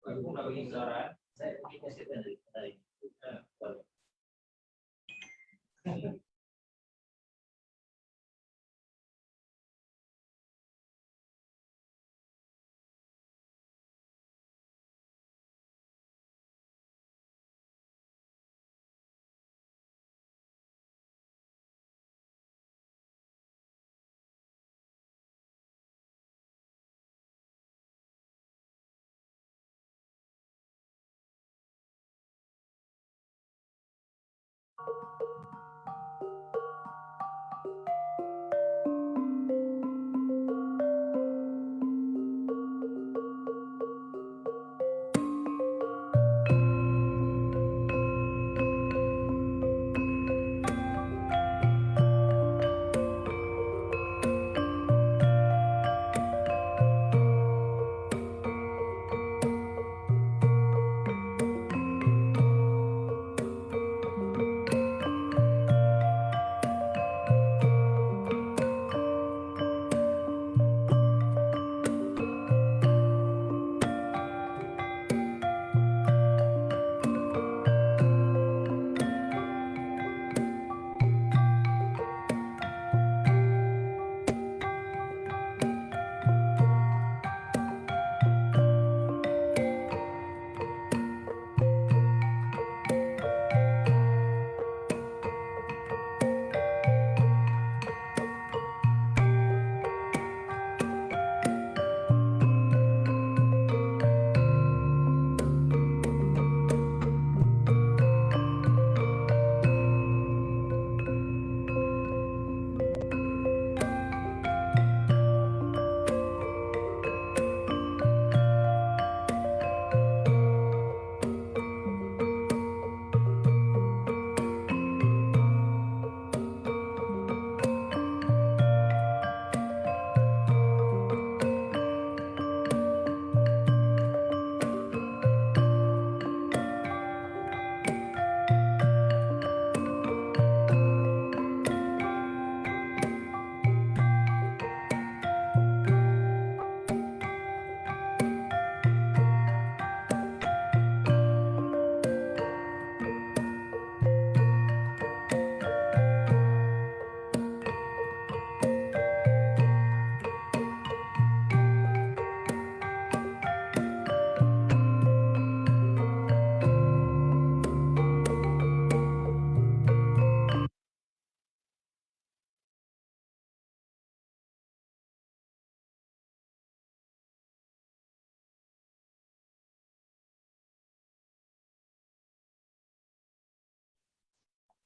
Aku nak bagi saran, saya bikin statement dari.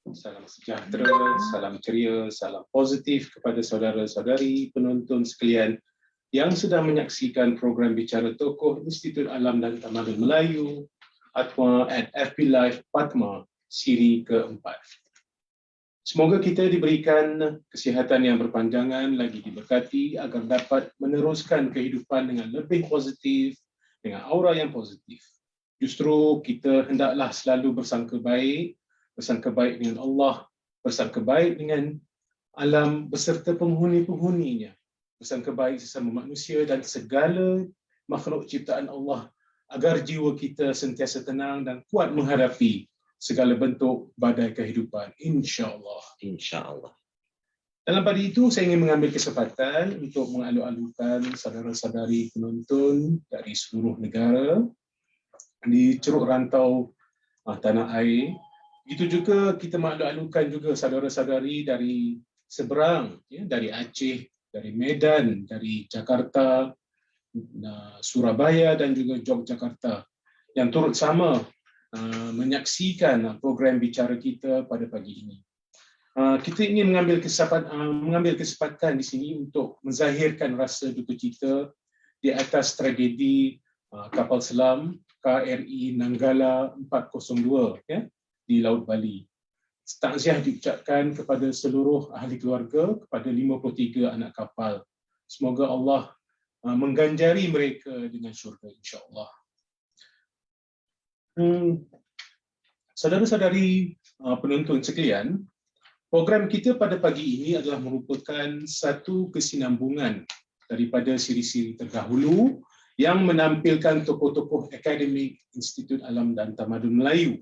Salam sejahtera, salam ceria, salam positif kepada saudara-saudari penonton sekalian yang sedang menyaksikan program Bicara Tokoh Institut Alam dan Tamadun Melayu Atma at FB Live Patma siri keempat. Semoga kita diberikan kesihatan yang berpanjangan, lagi diberkati agar dapat meneruskan kehidupan dengan lebih positif, dengan aura yang positif. Justru kita hendaklah selalu bersangka baik dengan Allah, bersangka baik dengan alam beserta penghuni-penghuninya, bersangka baik sesama manusia dan segala makhluk ciptaan Allah agar jiwa kita sentiasa tenang dan kuat menghadapi segala bentuk badai kehidupan, insya-Allah. Insya-Allah. Dalam pada itu, saya ingin mengambil kesempatan untuk mengalu-alukan saudara-saudari penonton dari seluruh negara di ceruk rantau tanah air. Begitu juga kita maklum-alukan juga saudara-saudari dari seberang, ya, dari Aceh, dari Medan, dari Jakarta, Surabaya dan juga Yogyakarta yang turut sama menyaksikan program bicara kita pada pagi ini. Kita ingin mengambil kesempatan di sini untuk menzahirkan rasa duka cita di atas tragedi kapal selam KRI Nanggala 402, ya, di Laut Bali. Takziah diucapkan kepada seluruh ahli keluarga, kepada 53 anak kapal. Semoga Allah mengganjari mereka dengan syurga, insya-Allah. Saudara-saudari penonton sekalian, program kita pada pagi ini adalah merupakan satu kesinambungan daripada siri-siri terdahulu yang menampilkan tokoh-tokoh akademik Institut Alam dan Tamadun Melayu.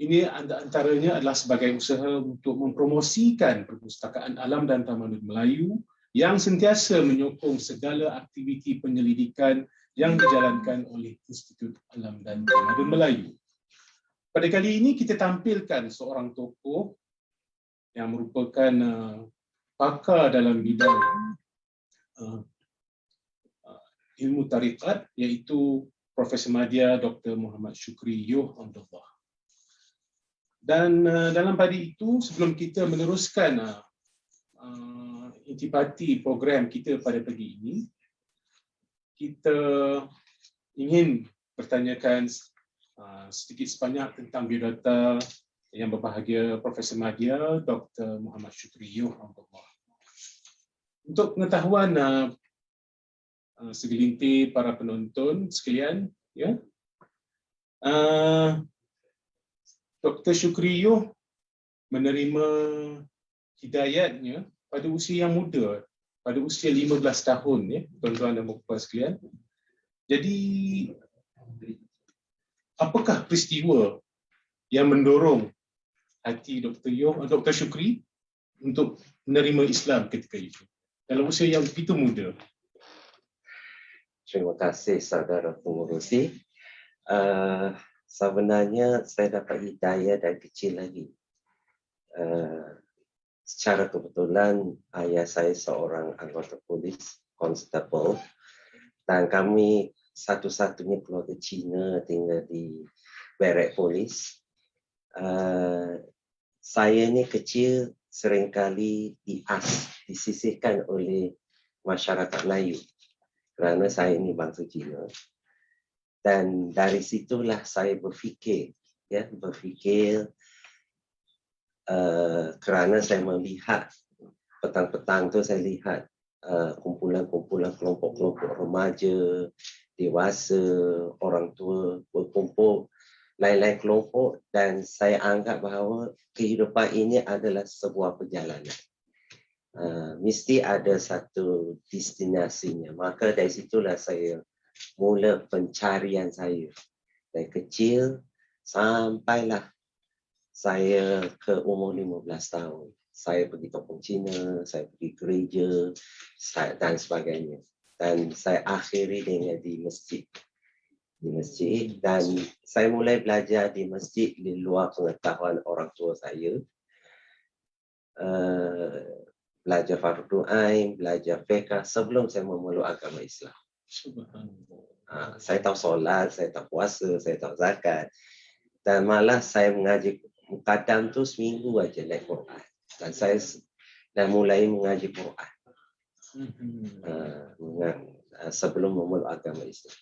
Ini antaranya adalah sebagai usaha untuk mempromosikan perpustakaan alam dan tamadun Melayu yang sentiasa menyokong segala aktiviti penyelidikan yang dijalankan oleh Institut Alam dan Tamadun Melayu. Pada kali ini kita tampilkan seorang tokoh yang merupakan pakar dalam bidang ilmu tarikat, iaitu Profesor Madya Dr. Muhammad Shukri Yoh Abdullah. Dan dalam pada itu, sebelum kita meneruskan intipati program kita pada pagi ini, kita ingin bertanyakan sedikit sebanyak tentang biodata yang berbahagia Profesor Madya Dr. Muhammad Shukri Yoh Abdullah. Untuk pengetahuan segelintir para penonton sekalian, ya, Dr. Shukri Yoh menerima hidayatnya pada usia yang muda, pada usia 15 tahun, ya, tuan-tuan dan puan-puan sekalian. Jadi, apakah peristiwa yang mendorong hati Dr. Shukri untuk menerima Islam ketika itu, dalam usia yang begitu muda? Terima kasih saudara pengurusi. Sebenarnya saya dapat hidayah dari kecil lagi. Secara kebetulan ayah saya seorang anggota polis, constable, dan kami satu-satunya keluarga Cina tinggal di barak polis. Saya ni kecil seringkali disisihkan oleh masyarakat Melayu kerana saya ini bangsa Cina. Dan dari situlah saya berfikir, kerana saya melihat petang-petang tu saya lihat kumpulan-kumpulan kelompok-kelompok remaja, dewasa, orang tua berkumpul lain-lain kelompok, dan saya anggap bahawa kehidupan ini adalah sebuah perjalanan. Mesti ada satu destinasinya. Maka dari situlah saya mula pencarian saya dari kecil sampailah saya ke umur 15 tahun. Saya pergi kampung Cina, saya pergi gereja dan sebagainya. Dan saya akhiri dengan di masjid. Dan saya mulai belajar di masjid di luar pengetahuan orang tua saya. Belajar fardu ain, belajar fiqh sebelum saya memeluk agama Islam. Saya tahu solat, saya tahu puasa, saya tahu zakat, dan malah saya mengaji kadang tu seminggu aja naik Quran, dan saya mulai mengaji Quran sebelum memeluk agama Islam.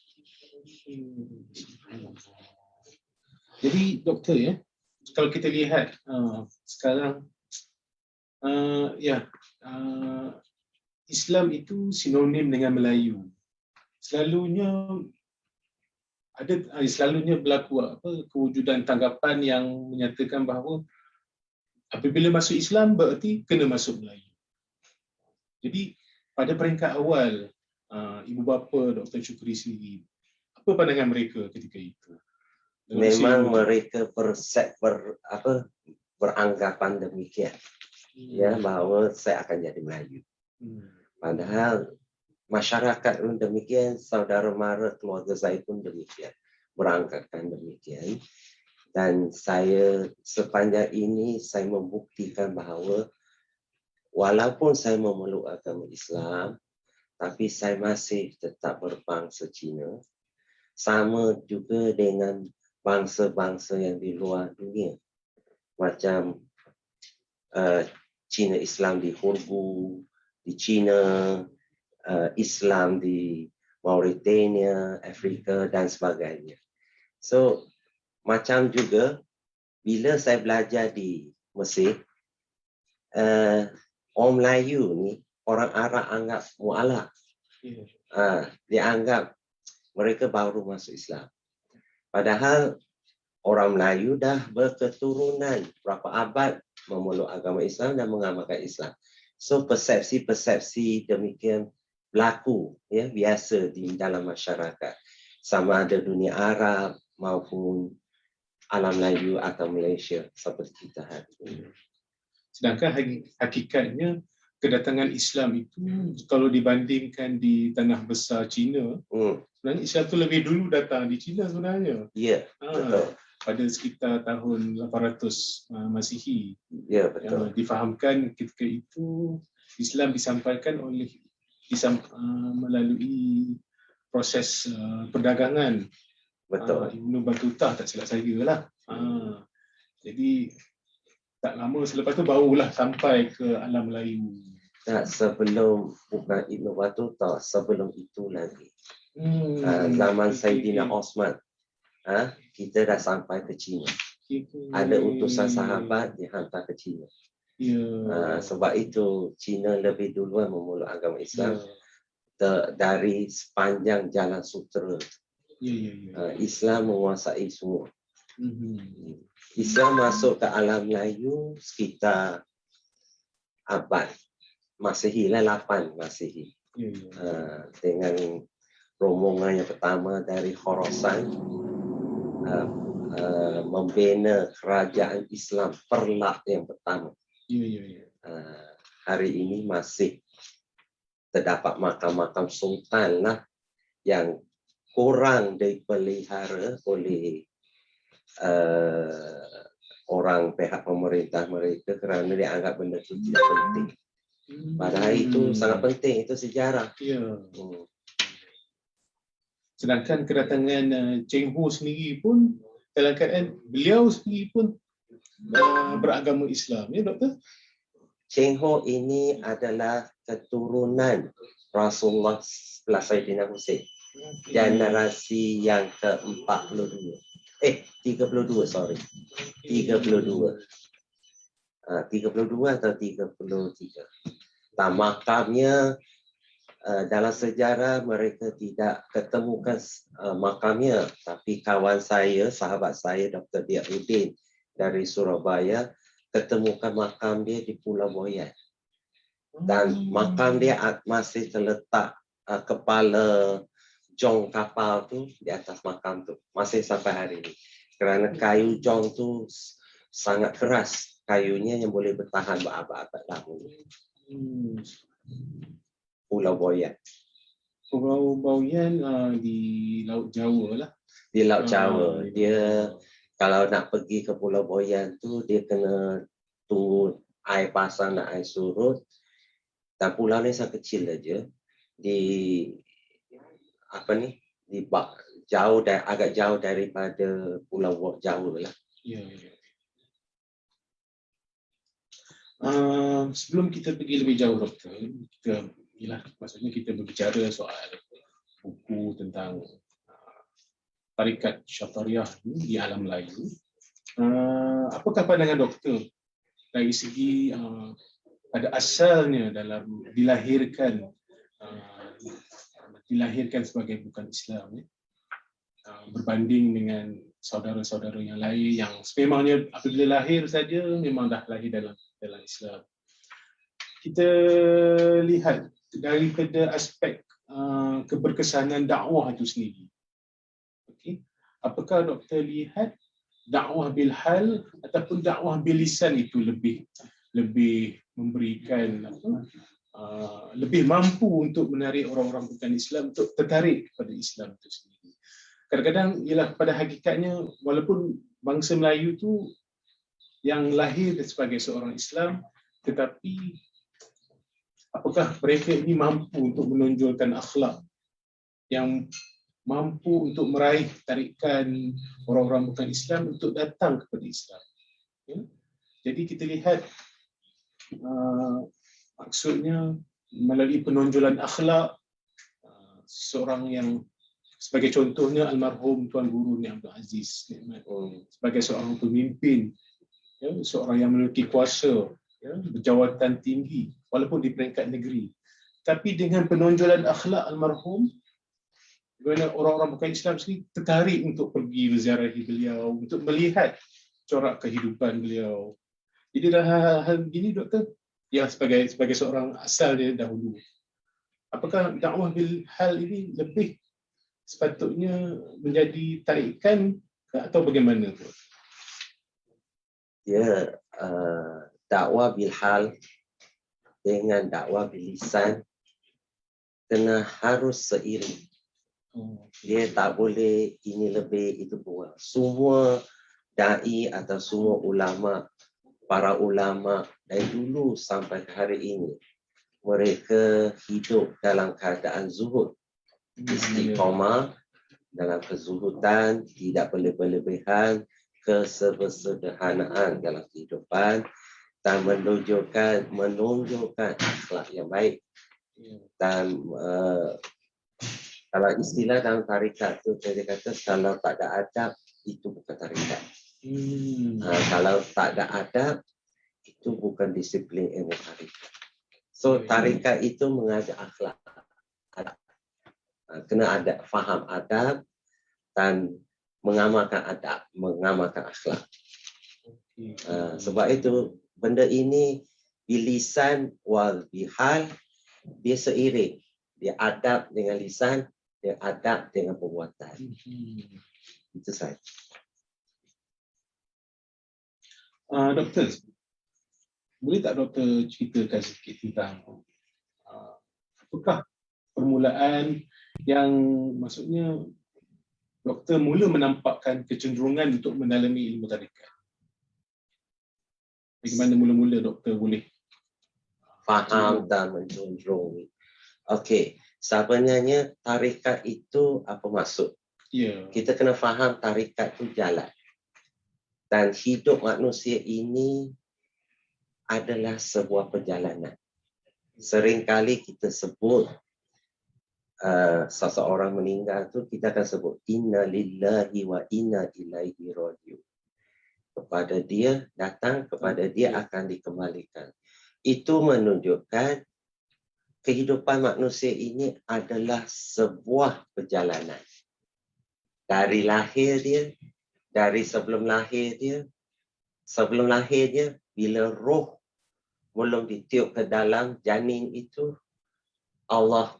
Jadi doktor, ya, kalau kita lihat sekarang, Islam itu sinonim dengan Melayu. Selalunya berlaku kewujudan tanggapan yang menyatakan bahawa apabila masuk Islam berarti kena masuk Melayu. Jadi pada peringkat awal, ibu bapa Dr. Shukri sendiri, apa pandangan mereka ketika itu? Memang mereka beranggapan demikian, ya, bahawa saya akan jadi Melayu. Padahal masyarakat pun demikian, saudara mara keluarga saya pun demikian, beranggapan demikian. Dan saya sepanjang ini saya membuktikan bahawa walaupun saya memeluk agama Islam, tapi saya masih tetap berbangsa Cina, sama juga dengan bangsa-bangsa yang di luar dunia, macam Cina Islam di Hurgu, di China, Islam di Mauritania, Afrika dan sebagainya. So macam juga bila saya belajar di Mesir, orang Melayu ni, orang Arab anggap mu'alaf. Dia anggap mereka baru masuk Islam. Padahal orang Melayu dah berketurunan berapa abad memeluk agama Islam dan mengamalkan Islam. So persepsi-persepsi demikian berlaku ya biasa di dalam masyarakat, sama ada dunia Arab maupun alam Melayu atau Malaysia seperti kita hari ini. Sedangkan hakikatnya kedatangan Islam itu kalau dibandingkan di tanah besar China, sebenarnya Islam itu lebih dulu datang di China sebenarnya. Ya, betul. Pada sekitar tahun 800 Masihi. Ya, betul. Difahamkan ketika itu Islam disampaikan melalui proses perdagangan. Betul. Ibnu Battuta tak silap saya lah. Jadi tak lama selepas tu barulah sampai ke alam Melayu. Tak, sebelum bukan Ibnu Battuta, sebelum itu lagi. Zaman Saidina Osman, kita dah sampai ke China. Ada utusan sahabat dihantar ke China. Sebab itu China lebih duluan memeluk agama Islam dari sepanjang jalan sutera. Islam menguasai semua. Islam masuk ke alam Melayu sekitar abad Masihi lah, 8 Masihi. Dengan rombongan yang pertama dari Khorasan membina kerajaan Islam Perlak yang pertama. Hari ini masih terdapat makam-makam sultan lah yang kurang dipelihara oleh orang pihak pemerintah mereka kerana dianggap benda itu tidak penting. Padahal itu sangat penting, itu sejarah. Sedangkan kedatangan Cheng Ho sendiri pun dalam keadaan beliau sendiri pun beragama Islam, ya doktor? Cheng Ho ini adalah keturunan Rasulullah sebelah Sayyidina Hussein. Generasi yang ke-32. 32, sorry. 32. 32 atau 33. Makamnya dalam sejarah mereka tidak ketemukan makamnya, tapi kawan saya, sahabat saya Dr. Diaudin dari Surabaya ketemukan makam dia di Pulau Boyan. Dan makam dia masih terletak kepala jong kapal tu di atas makam tu, masih sampai hari ini. Kerana kayu jong tu sangat keras, kayunya yang boleh bertahan berabad-abad lamanya. Pulau Boyan. Pulau Boyan di Laut Jawa lah. Di Laut Jawa. Dia kalau nak pergi ke Pulau Boyan tu dia kena tunggu air pasang dan air surut. Dan pulau ni sangat kecil aja. Agak jauh daripada Pulau Jawa lah. Sebelum kita pergi lebih jauh doktor, maksudnya kita berbicara soal buku tentang tarikat Syatariah di alam Melayu. Apakah pandangan doktor dari segi pada asalnya dalam dilahirkan sebagai bukan Islam, berbanding dengan saudara-saudara yang lain yang sememangnya apabila lahir saja memang dah lahir dalam Islam. Kita lihat daripada aspek keberkesanan dakwah itu sendiri. Apakah doktor lihat dakwah bil hal ataupun dakwah bil lisan itu lebih memberikan lebih mampu untuk menarik orang-orang bukan Islam untuk tertarik kepada Islam itu sendiri? Kadang-kadang ialah pada hakikatnya walaupun bangsa Melayu tu yang lahir sebagai seorang Islam, tetapi apakah mereka ini mampu untuk menonjolkan akhlak yang mampu untuk meraih tarikan orang-orang bukan Islam untuk datang kepada Islam. Jadi kita lihat maksudnya melalui penonjolan akhlak seorang yang sebagai contohnya almarhum Tuan Guru Ni Abdul Aziz Nikmat, sebagai seorang pemimpin, seorang yang memiliki kuasa, berjawatan tinggi walaupun di peringkat negeri, tapi dengan penonjolan akhlak almarhum, kerana orang-orang bukan Islam sendiri tertarik untuk pergi berziarahi beliau, untuk melihat corak kehidupan beliau. Jadi dalam hal begini doktor, ya sebagai seorang asal dia dahulu, apakah dakwah bil hal ini lebih sepatutnya menjadi tarikan atau bagaimana tu? Dia dakwah bil hal dengan dakwah bil lisan kena harus seiring. Dia tak boleh ini lebih itu kurang. Semua dai atau semua ulama, para ulama dari dulu sampai ke hari ini, mereka hidup dalam keadaan zuhud, istiqamah dalam kezuhudan, tidak berlebihan, kesederhanaan dalam kehidupan dan menunjukkan akhlak yang baik. Dan kalau istilah dalam tarikat tu saya kata kalau tak ada adab itu bukan tarikat. Kalau tak ada adab itu bukan disiplin ilmu tarikat. So tarikat itu mengajar akhlak. Kena ada faham adab dan mengamalkan adab, mengamalkan akhlak. Sebab itu benda ini bilisan wal bihal dia seiring. Dia adab dengan lisan, dia adab dengan perbuatan. Itu saja. Doktor, boleh tak doktor ceritakan sikit tentang apakah permulaan yang maksudnya doktor mula menampakkan kecenderungan untuk mendalami ilmu tarikat? Bagaimana mula-mula doktor boleh faham dan menjunjung? Okey, sebenarnya tarikat itu apa maksud? Kita kena faham tarikat itu jalan. Dan hidup manusia ini adalah sebuah perjalanan. Seringkali kita sebut seseorang meninggal tu kita akan sebut inna lillahi wa inna ilaihi raji'un. Kepada dia datang, kepada dia akan dikembalikan. Itu menunjukkan kehidupan manusia ini adalah sebuah perjalanan. Dari lahir dia, dari sebelum lahir dia, bila roh belum ditiup ke dalam janin itu, Allah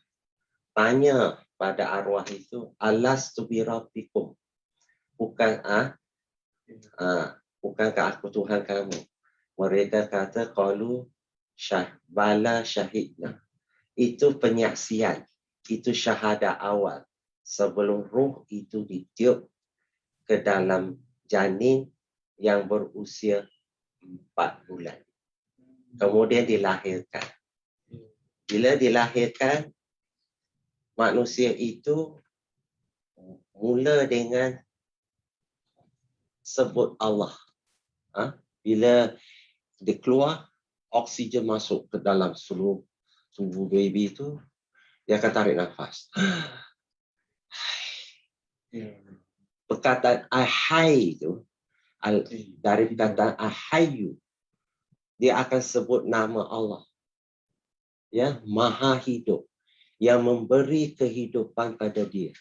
tanya pada arwah itu, alastu bi rabbikum? Bukankah aku Tuhan kamu? Mereka kata qalu bala syahidna. Itu penyaksian, itu syahadah awal sebelum roh itu ditiup ke dalam janin yang berusia 4 bulan. Kemudian dilahirkan. Bila dilahirkan, manusia itu mula dengan sebut Allah. Bila dia keluar, oksigen masuk ke dalam seluruh tubuh baby itu, dia akan tarik nafas. Perkataan ahai itu, dari perkataan ahayu, dia akan sebut nama Allah. Ya, Maha Hidup, yang memberi kehidupan pada dia.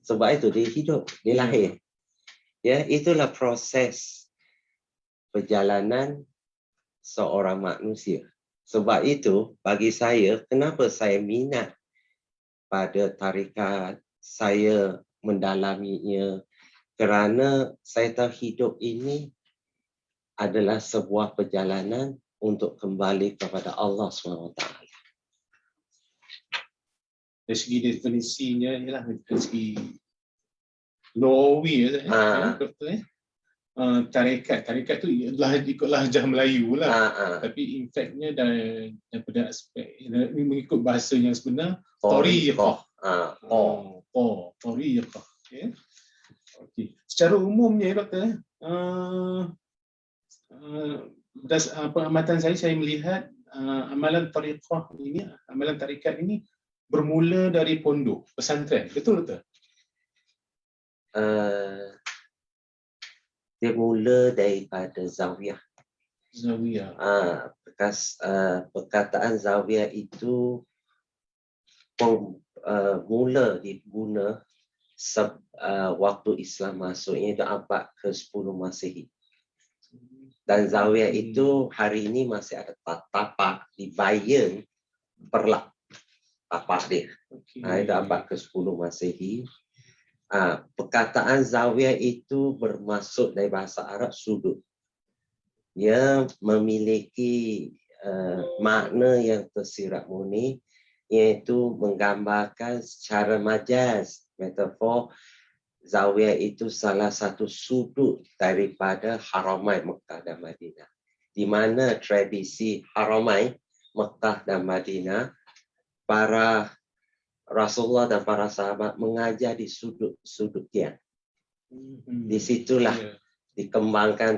Sebab itu dia hidup, dia lahir. Ya, itulah proses perjalanan seorang manusia. Sebab itu, bagi saya, kenapa saya minat pada tarikat, saya mendalaminya, kerana saya tahu hidup ini adalah sebuah perjalanan untuk kembali kepada Allah SWT. Dari segi definisinya, ialah dari segi Lawawi doktor. Tarikat tu ialah ikut lahjah Melayu lah. Tapi in-factnya daripada aspek mengikut bahasa yang sebenar, tariqah. Tariqah. Okay. Secara umumnya doktor, berdasarkan pengamatan saya melihat amalan tariqah ini, amalan tarikat ini bermula dari pondok, pesantren. Betul tak? Dia mula daripada zawiyah. Perkataan zawiyah itu mula diguna waktu Islam masuk, iaitu abad ke-10 Masehi. Dan zawiyah itu hari ini masih ada tapak di Bayan Perlak. tapak dia. Okey. Itu abad ke-10 Masehi. Perkataan zawiyah itu bermaksud dari bahasa Arab sudut. Ia memiliki makna yang tersirat murni, iaitu menggambarkan secara majaz, metafor. Zawiyah itu salah satu sudut daripada Haramain Mekah dan Madinah, di mana tradisi Haramain Mekah dan Madinah, para Rasulullah dan para sahabat mengajar di sudut-sudut dia. Di situlah dikembangkan,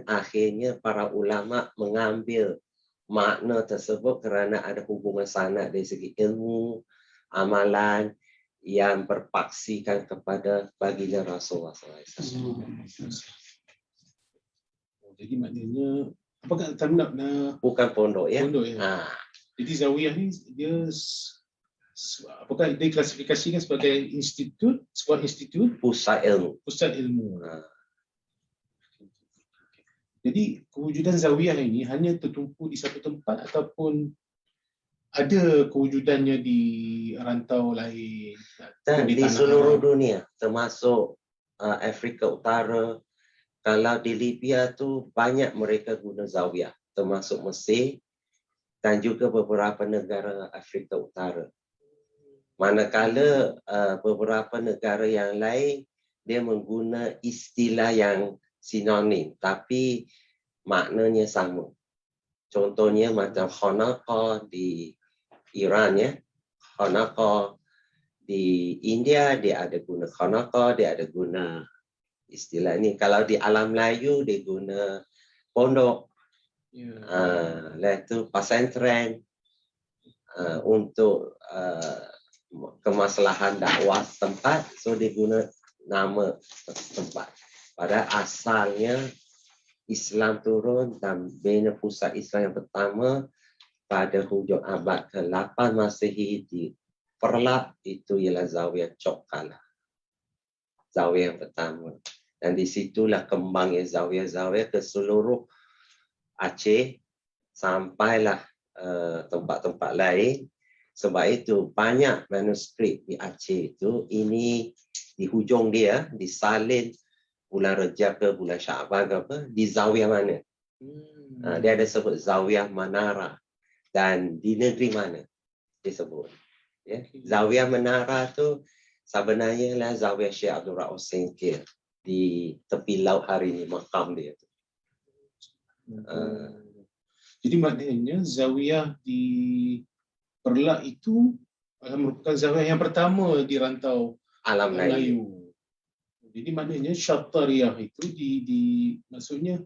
akhirnya para ulama mengambil makna tersebut kerana ada hubungan sanad dari segi ilmu, amalan yang berpaksikan kepada baginda Rasulullah SAW. Jadi maknanya apakah tak nak Bukan pondok ya. pondok ya? Jadi zawiyah ni dia apakah diklasifikasikan sebagai institut, sebuah institut Pusat ilmu. pusat ilmu. Jadi kewujudan zawiyah ini hanya tertumpu di satu tempat ataupun ada kewujudannya di rantau lain Dan di di tanah seluruh Arab? dunia, termasuk Afrika Utara. Kalau di Libya tu banyak mereka guna zawiyah, termasuk Mesir dan juga beberapa negara Afrika Utara. Manakala beberapa negara yang lain dia mengguna istilah yang sinonim tapi maknanya sama. Contohnya macam Hanukkah di Iran ya, Hanukkah di India dia ada guna Hanukkah, dia ada guna istilah ini. Kalau di alam Melayu dia guna pondok, itu pesantren untuk kemaslahan dakwah tempat, so dia guna nama tempat. Pada asalnya Islam turun dan bina pusat Islam yang pertama pada hujung abad ke-8 Masehi di Perlak, itu ialah Zawiyah Chok Kala. Zawiyah yang pertama. Dan di situlah kembangnya zawiyah-zawiyah ke seluruh Aceh sampailah tempat-tempat lain. Sebab itu banyak manuskrip di Aceh itu ini di hujung dia disalin bulan Rejab ke bulan Syaban ke apa di zawiyah mana. Dia ada sebut zawiyah Manara dan di negeri mana disebut. Ya. Zawiyah Manara tu sebenarnya lah zawiyah Syekh Abdul Rauf Sengkil di tepi laut hari ini, makam dia tu. Jadi maknanya zawiyah di Perlak itu merupakan zawiyah yang pertama di rantau Alam Melayu. Jadi maknanya Syattariyah itu maksudnya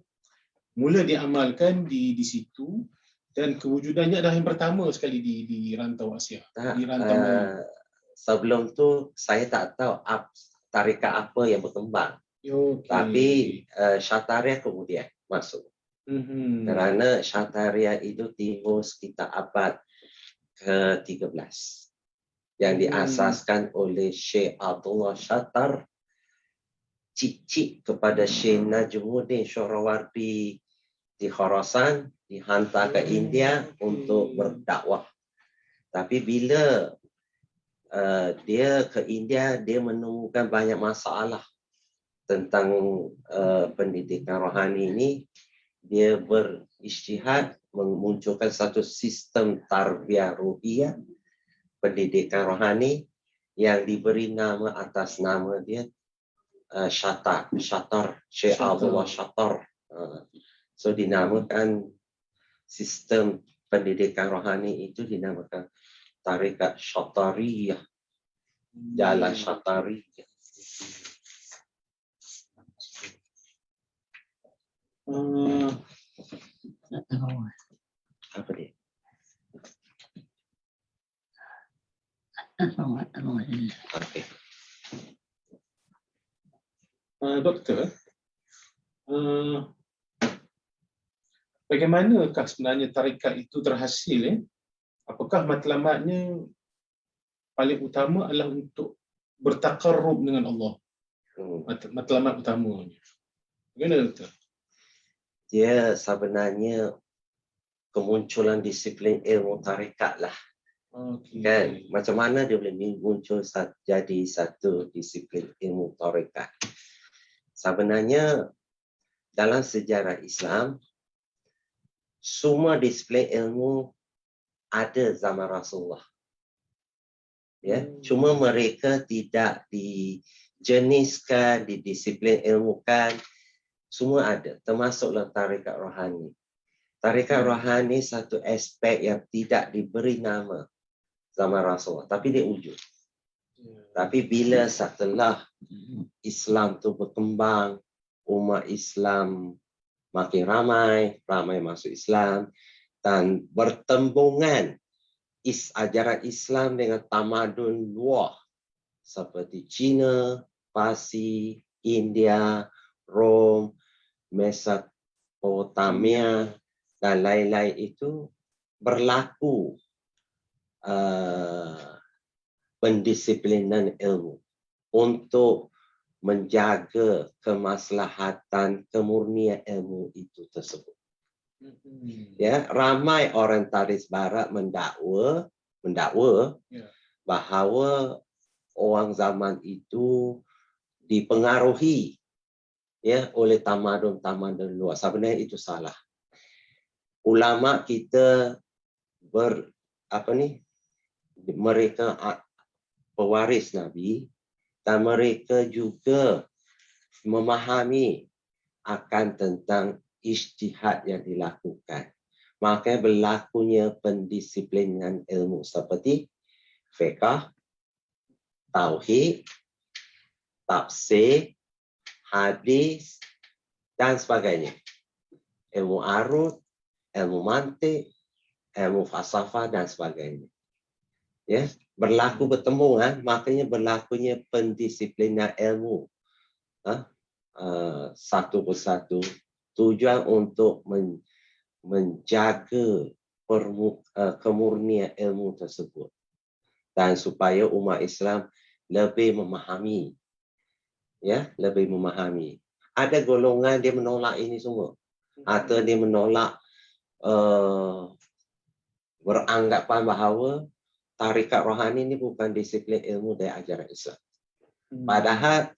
mula diamalkan di situ dan kewujudannya adalah yang pertama sekali di rantau Asia. Di rantau Melayu. Sebelum tu saya tak tahu tarikat apa yang berkembang. Okay. Tapi Syattariyah kemudian masuk. Kerana Syattariyah itu timbul sekitar abad ke-13 yang diasaskan oleh Syekh Abdullah Syattar, cicit kepada Syekh Najmuddin Syahrawardi di Khorasan, dihantar ke India untuk berdakwah. Tapi bila dia ke India, dia menemukan banyak masalah tentang pendidikan rohani ini. Dia berijtihad memunculkan satu sistem tarbiyah ruhiyah, pendidikan rohani yang diberi nama atas nama dia Syattar, Syekh Abdullah Syattar. So dinamakan sistem pendidikan rohani itu dinamakan tarikat Syattariyah, jalan Syattariyah. Apa dia? Okay. Doktor, bagaimanakah sebenarnya tarikat itu terhasil? Apakah matlamatnya paling utama adalah untuk bertaqarrub dengan Allah? Matlamat utamanya. Bagaimana doktor? Dia sebenarnya kemunculan disiplin ilmu tarikat lah Okey. Kan? Macam mana dia boleh muncul jadi satu disiplin ilmu tarekat. Sebenarnya dalam sejarah Islam, semua disiplin ilmu ada zaman Rasulullah. Ya, cuma mereka tidak dijeniskan, didisiplin ilmukan, semua ada, termasuklah tarekat rohani. Tarekat rohani satu aspek yang tidak diberi nama zaman Rasulullah, tapi dia wujud. Tapi bila setelah Islam tu berkembang, umat Islam makin ramai masuk Islam, dan bertembungan ajaran Islam dengan tamadun luar seperti China, Parsi, India, Rom, Mesopotamia dan lain-lain itu berlaku pendisiplinan ilmu untuk menjaga kemaslahatan kemurnian ilmu itu tersebut. Ya, ramai orientalis barat mendakwa bahawa orang zaman itu dipengaruhi ya oleh tamadun luar. Sebenarnya itu salah. Ulama kita mereka pewaris Nabi dan mereka juga memahami akan tentang ijtihad yang dilakukan. Maka berlakunya pendisiplinan ilmu seperti fiqh, tauhid, tafsir, hadis dan sebagainya. Ilmu arud, ilmu mantik, ilmu falsafah dan sebagainya. Ya, berlaku bertembungan, makanya berlakunya pendisiplinan ilmu. Satu persatu, tujuan untuk menjaga kemurnian ilmu tersebut dan supaya umat Islam lebih memahami, ya, lebih memahami. Ada golongan dia menolak ini semua, atau dia menolak beranggapan bahawa tarikat rohani ini bukan disiplin ilmu dari ajaran Islam. Padahal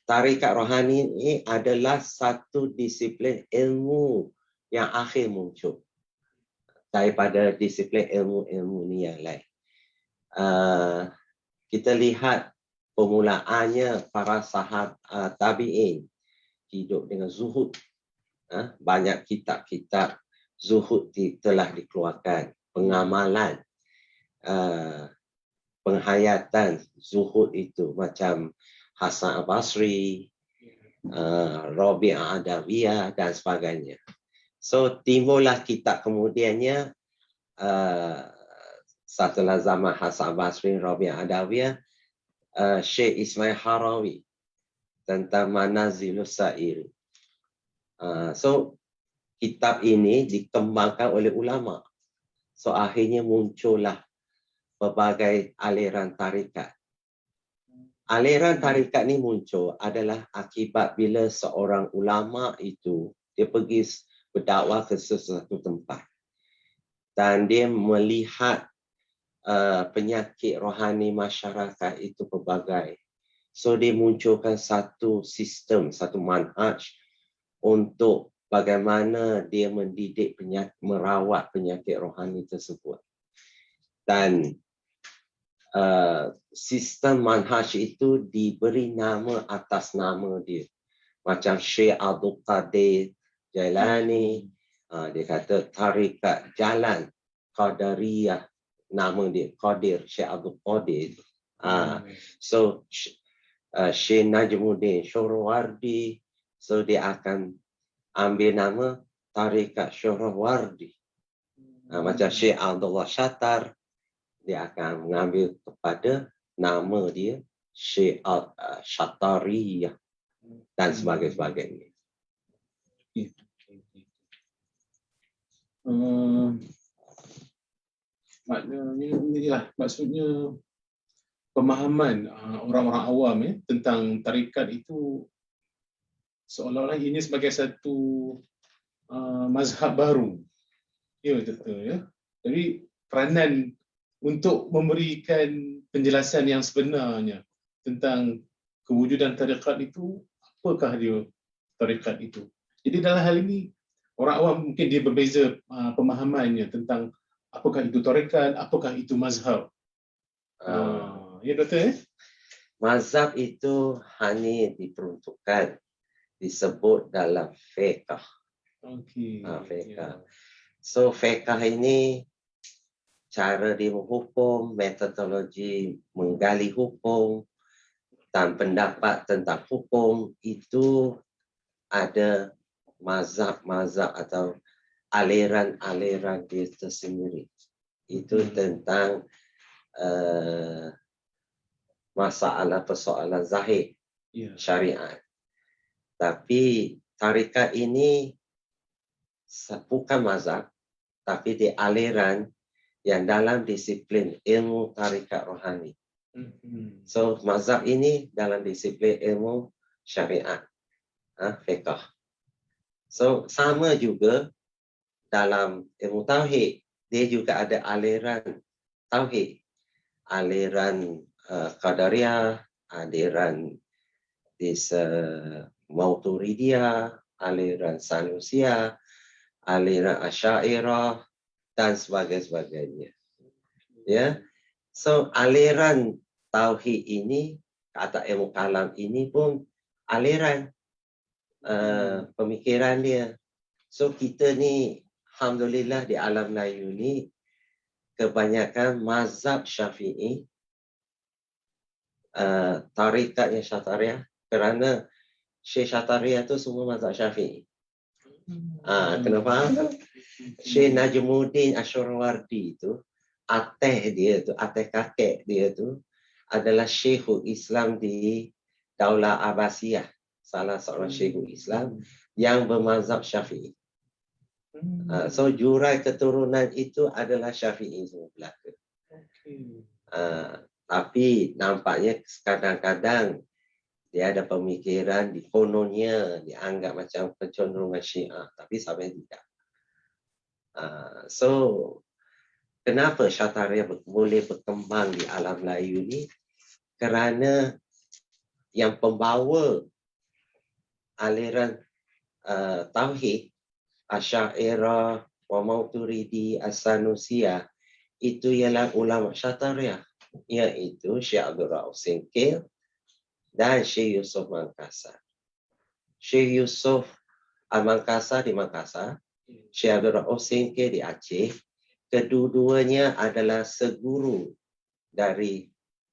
tarikat rohani ini adalah satu disiplin ilmu yang akhir muncul daripada disiplin ilmu-ilmu ni yang lain. Kita lihat permulaannya para sahabat tabi'in hidup dengan zuhud. Banyak kitab-kitab zuhud telah dikeluarkan. Pengamalan, penghayatan zuhud itu macam Hasan al-Basri, Rabi'ah Adawiyah dan sebagainya. So timbullah kitab kemudiannya setelah zaman Hasan al-Basri, Rabi'ah Adawiyah, Syekh Ismail Harawi tentang Manazilus Sa'ir. So kitab ini dikembangkan oleh ulama. So akhirnya muncullah pelbagai aliran tarikat. Aliran tarikat ni muncul adalah akibat bila seorang ulama itu dia pergi berdakwah ke sesuatu tempat dan dia melihat penyakit rohani masyarakat itu pelbagai. So dia munculkan satu sistem, satu manhaj untuk bagaimana dia mendidik merawat penyakit rohani tersebut. Dan sistem manhaj itu diberi nama atas nama dia. Macam Syekh Abdul Qadir Jailani, dia kata tarikat jalan Qadariyah, nama dia Qadir, Syekh Abdul Qadir. So Syekh Najmuddin Syuhrawardi, so dia akan ambil nama tarikat Syuhrawardi. Macam Syekh Abdullah Shatar, dia akan mengambil kepada nama dia Syekh Syatariyah dan sebagainya. Maksudnya pemahaman orang-orang awam tentang tarikat itu seolah-olah ini sebagai satu mazhab baru. Ya, betul ya. Jadi peranan untuk memberikan penjelasan yang sebenarnya tentang kewujudan tarekat itu, apakah dia tarekat itu. Jadi dalam hal ini, orang awam mungkin dia berbeza pemahamannya tentang apakah itu tarekat, apakah itu mazhab. Ya Doktor? Mazhab itu hanya diperuntukkan, disebut dalam fiqh. Okey. Fiqh. So fiqh ini cara dia menghukum, metodologi menggali hukum dan pendapat tentang hukum itu ada mazhab-mazhab atau aliran-aliran dia tersendiri. Itu tentang masalah persoalan zahir syariat. Tapi tarekat ini bukan mazhab, tapi dia aliran yang dalam disiplin ilmu tarekat rohani. So mazhab ini dalam disiplin ilmu syariat, fiqh. So sama juga dalam ilmu tauhid, dia juga ada aliran tauhid, aliran Qadariyah, aliran Mauturidiyah, aliran Sanusiyah, aliran Asy'ariyah dan sebagainya. Ya. So aliran tauhid ini, kata ilmu kalam ini pun aliran pemikiran dia. So kita ni alhamdulillah di alam Melayu ni kebanyakan mazhab Syafi'i, tarikatnya Syatariah, kerana Syekh Syatariah tu semua mazhab Syafi'i. Kenapa? Syekh Najmuddin Asy'arawardi itu, ateh kakek dia tu adalah Syekhul Islam di Daulah Abbasiyah, salah seorang Syekhul Islam yang bermazhab Syafi'i. So jurai keturunan itu adalah Syafi'i semua belaka. Tapi nampaknya kadang-kadang dia ada pemikiran di kononnya dianggap macam kecenderungan Syiah, tapi sampai tidak. So kenapa Syatariah boleh berkembang di alam Melayu ni? Kerana yang pembawa aliran tauhid, Asy'ariyah, wa Mauturidi, As-Sanusiyah, itu ialah ulama Syatariah, iaitu Syekh Abdul Rauf Singkil dan Syekh Yusuf Mangkasar. Syekh Yusuf Mangkasar di Makassar, Syekh Abdul Rauf Singkil di Aceh. Kedua-duanya adalah seguru dari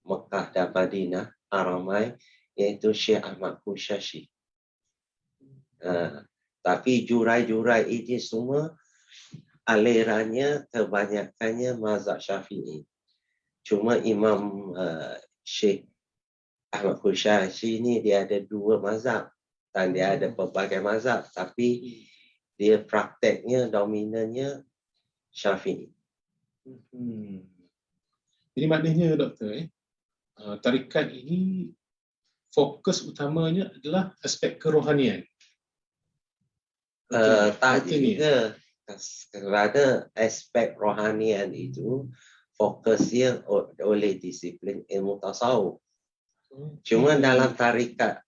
Mekah dan Madinah, Haramai, iaitu Syekh Ahmad Kushashi. Tapi jurai-jurai ini semua alirannya kebanyakannya mazhab Syafi'i. Cuma Imam Syekh Ahmad Kushashi ni dia ada dua mazhab dan dia ada pelbagai mazhab, tapi dia prakteknya dominannya Syafi'i. Jadi maknanya Doktor, tarikat ini fokus utamanya adalah aspek kerohanian. Tak juga, kerana aspek rohanian itu fokusnya oleh disiplin ilmu tasawuf. Cuma dalam tarikat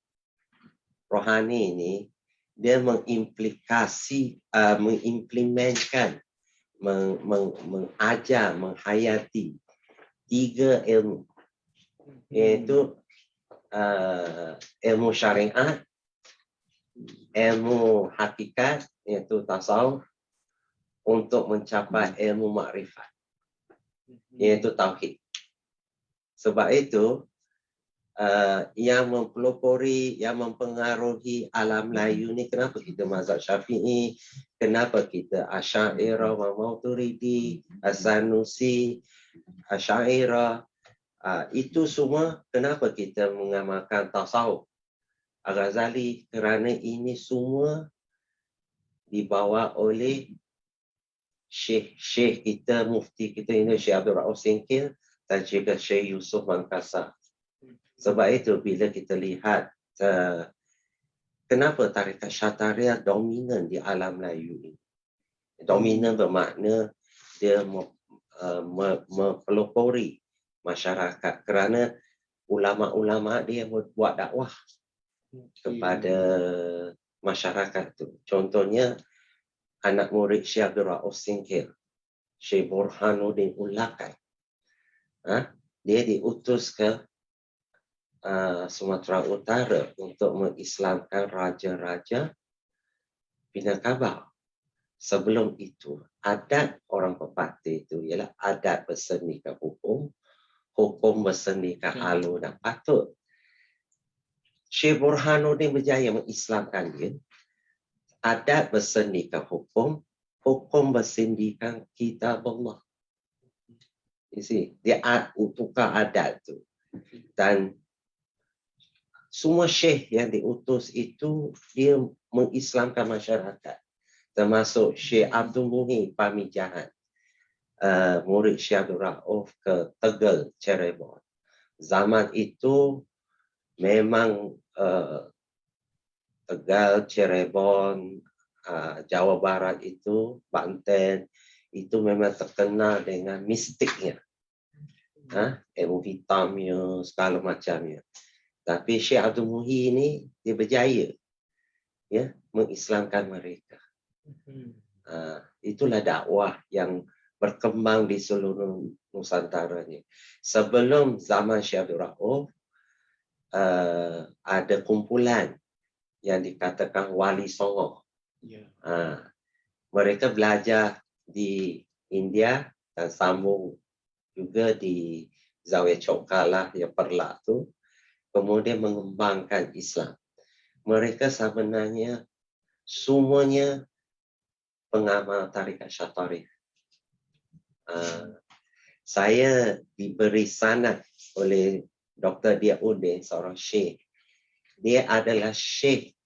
rohani ini dia mengimplementkan, mengajar, menghayati tiga ilmu, iaitu ilmu syariat, ilmu hakikat, iaitu tasawuf, untuk mencapai ilmu makrifat, iaitu tauhid. Sebab itu yang mempelopori, yang mempengaruhi alam Melayu ni, kenapa kita mazhab Syafi'i, kenapa kita Asy'ariyah, Mauturidi, As-Sanusi, Asy'ariyah, itu semua kenapa kita mengamalkan tasawuf Al-Ghazali, kerana ini semua dibawa oleh Syekh kita, mufti kita ini, Syekh Abdul Rauf Singkil dan juga Syekh Yusuf Mangkasar. Sebab itu bila kita lihat kenapa tarikat Syatariah dominan di alam Melayu ini. Dominan bermakna dia mempelopori masyarakat kerana ulama-ulama dia buat dakwah kepada masyarakat tu. Contohnya anak murid Syekh Abdul Rauf Singkil, Syekh Burhanuddin Ulakai. Dia diutus ke Sumatera Utara untuk mengislamkan raja-raja Minangkabau. Sebelum itu, adat orang pepatih itu ialah adat bersendirikan hukum, hukum bersendirikan alur dan patut. Syekh Burhanuddin berjaya mengislamkan dia. Adat bersendirikan hukum, hukum bersendirikan kitab Allah. You see, dia tukar adat tu. Dan semua syekh yang diutus itu, dia mengislamkan masyarakat. Termasuk Syekh Abdul Muhi Pamijahan, murid Syekh Abdul Rauf ke Tegal, Cirebon. Zaman itu memang Tegal, Cirebon, Jawa Barat itu, Banten, itu memang terkenal dengan mistiknya. Ilmu hitamnya, segala macamnya. Tapi Syekh Abdul Muhi ini, dia berjaya mengislamkan mereka. Itulah dakwah yang berkembang di seluruh Nusantara ni. Sebelum zaman Syekh Abdul Rauf, ada kumpulan yang dikatakan Wali Songo. Mereka belajar di India dan sambung juga di Zawiya Chokkalah yang Perlak tu. Kemudian mengembangkan Islam. Mereka sebenarnya semuanya pengamal tarikat Syatari. Saya diberi sanad oleh Dr. Diauddin, seorang syekh. Dia adalah syekh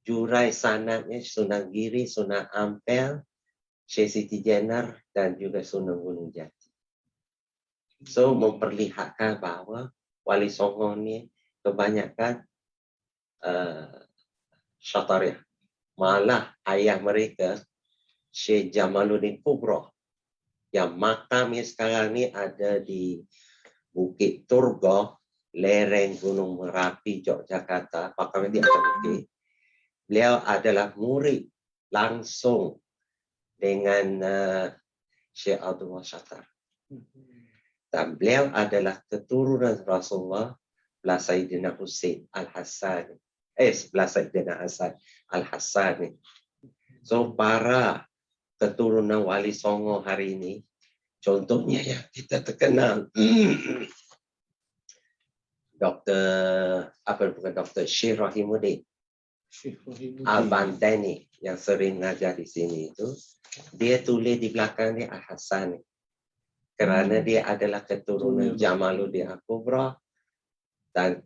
jurai sanadnya Sunan Giri, Sunan Ampel, Syekh Siti Jenar dan juga Sunan Gunung Jati. So memperlihatkan bahawa Wali Songo ni kebanyakan Syatariah. Malah ayah mereka, Syekh Jamaluddin Kubro, yang makamnya sekarang ni ada di Bukit Turgo, lereng Gunung Merapi, Yogyakarta. Makamnya di atas bukit. Beliau adalah murid langsung dengan Syekh Abdul Syattar. Dan beliau adalah keturunan Rasulullah belah Sayyidina Husain Al-Hassan. Belah Sayyidina Hasan Al-Hassan. So, para keturunan Wali Songo hari ini, contohnya yang kita terkenal, Dr. Syekh Rahimuddin Al-Bantani yang sering ngajar di sini itu, dia tulis di belakang dia Al-Hassan. Kerana dia adalah keturunan Jamaluddin Al-Kubra dan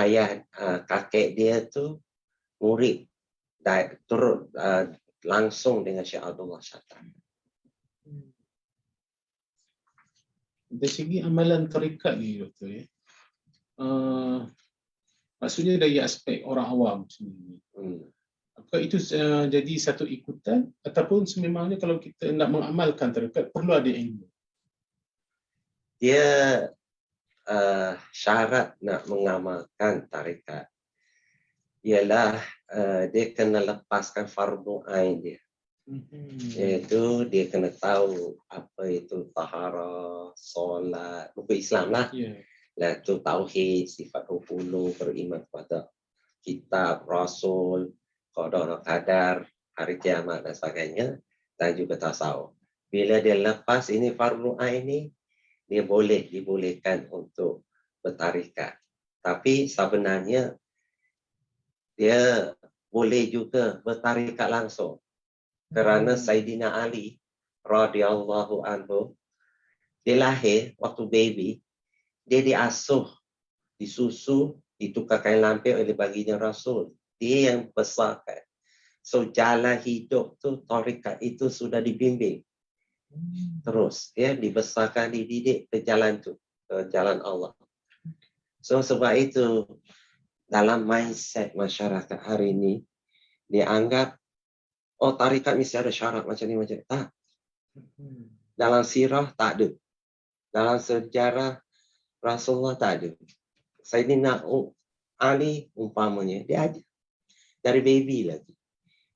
ayah kakek dia tu murid turut langsung dengan Syekh Abdullah Syattar. Dari segi amalan tarikat ni, Doktor, maksudnya dari aspek orang awam sendiri. Apakah itu jadi satu ikutan ataupun sememangnya kalau kita nak mengamalkan tarikat perlu ada ilmu? Dia syarat nak mengamalkan tarikat ialah dia kena lepaskan fardu ain dia. Iaitu dia kena tahu apa itu taharah, solat, buku Islam lah. Itu tauhid, sifat 20, beriman kepada kitab, rasul, qada dan qadar, hari kiamat dan sebagainya, dan juga tasawuf. Bila dia lepas ini fardu ain ni, dia dibolehkan untuk bertarikat. Tapi sebenarnya dia boleh juga bertarikat langsung. Kerana Sayyidina Ali radhiyallahu anhu, dia lahir waktu baby, dia diasuh, disusu, ditukar kain lampir oleh baginda Rasul. Dia yang besarkan. So jalan hidup tu, tarikat itu sudah dibimbing. Terus dibesarkan, dididik ke jalan tu, ke jalan Allah. So sebab itu dalam mindset masyarakat hari ini dianggap tarikat mesti ada syarat macam ni macam tak. Dalam sirah tak ada. Dalam sejarah Rasulullah tak ada. Sayyidina Ali umpamanya, dia aja. Dari baby lagi.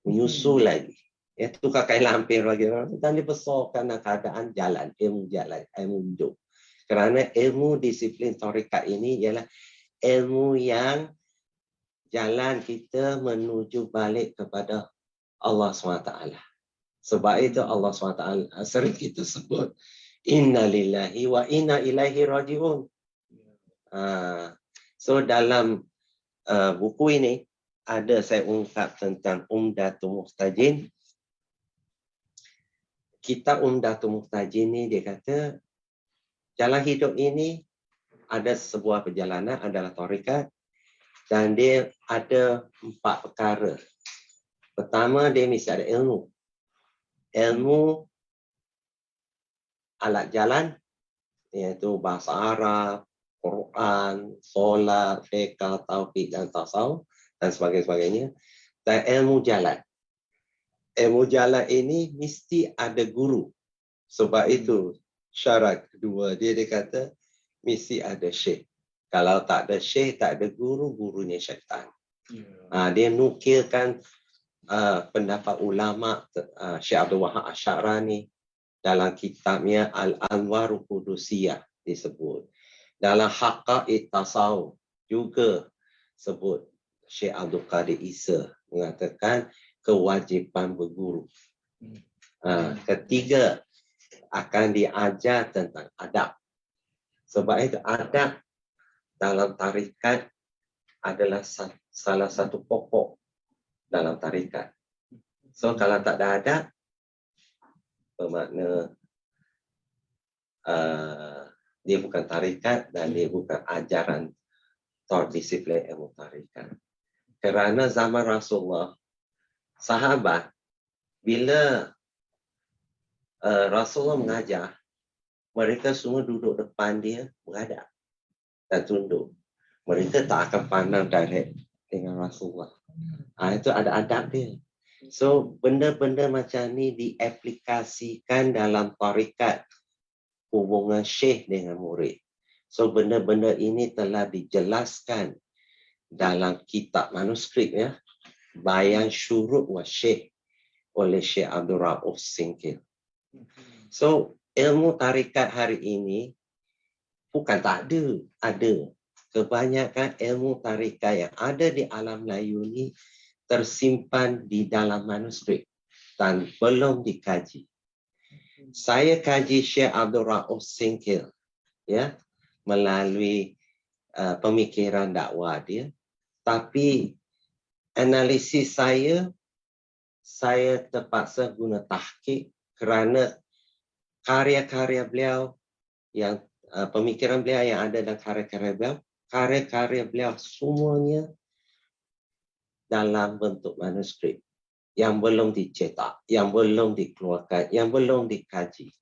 Menyusul lagi. Ya, tukar kain lampir lagi. Dan dia besarkan keadaan jalan. Ilmu jalan. Ilmu hidup. Kerana ilmu disiplin tarikat ini ialah ilmu yang jalan kita menuju balik kepada Allah SWT. Sebab itu Allah SWT sering kita sebut Inna lillahi wa inna ilaihi raji'un. So dalam buku ini ada saya ungkap tentang Umdatul Muhtajin. Kitab Umdatul Muhtajin ni dia kata jalan hidup ini ada sebuah perjalanan adalah tarikat dan dia ada 4 perkara. Pertama dia mesti ada ilmu. Ilmu alat jalan iaitu bahasa Arab, Quran, solat, fiqh, tauhid dan tasawuf dan sebagainya. Dan ilmu jalan. Ilmu jalan ini mesti ada guru. Sebab itu syarat kedua dia kata mesti ada syekh. Kalau tak ada syekh, tak ada guru, gurunya syaitan. Dia nukilkan pendapat ulama Syekh Abdul Wahab Asy'arani dalam kitabnya Al-Anwarul Qudusiyah disebut. Dalam Haqaiq Tasawuf juga sebut Syekh Abdul Qadir Isa mengatakan kewajipan berguru. Ketiga akan diajar tentang adab. Sebab itu adab dalam tarikat adalah salah satu pokok dalam tarikat. So kalau tak ada adab, bermakna dia bukan tarikat dan dia bukan ajaran disiplin ilmu tarikat. Kerana zaman Rasulullah, sahabat bila Rasulullah mengajar, mereka semua duduk depan dia menghadap dan tunduk. Mereka tak akan pandang direct dengan Rasulullah. Itu ada adab dia. So benda-benda macam ni diaplikasikan dalam tarikat hubungan syekh dengan murid. So benda-benda ini telah dijelaskan dalam kitab manuskrip ya, Bayan Syurut wa Syekh oleh Syekh Abdul Rauf Singkil. So ilmu tarikat hari ini bukan tak ada, ada. Kebanyakan ilmu tarikat yang ada di alam Melayu ni tersimpan di dalam manuskrip dan belum dikaji. Saya kaji Syekh Abdul Rauf Singkil ya, melalui pemikiran dakwah dia, tapi analisis saya terpaksa guna tahqiq kerana karya-karya beliau yang pemikiran beliau yang ada dalam karya-karya beliau semuanya dalam bentuk manuskrip yang belum dicetak, yang belum dikeluarkan, yang belum dikaji.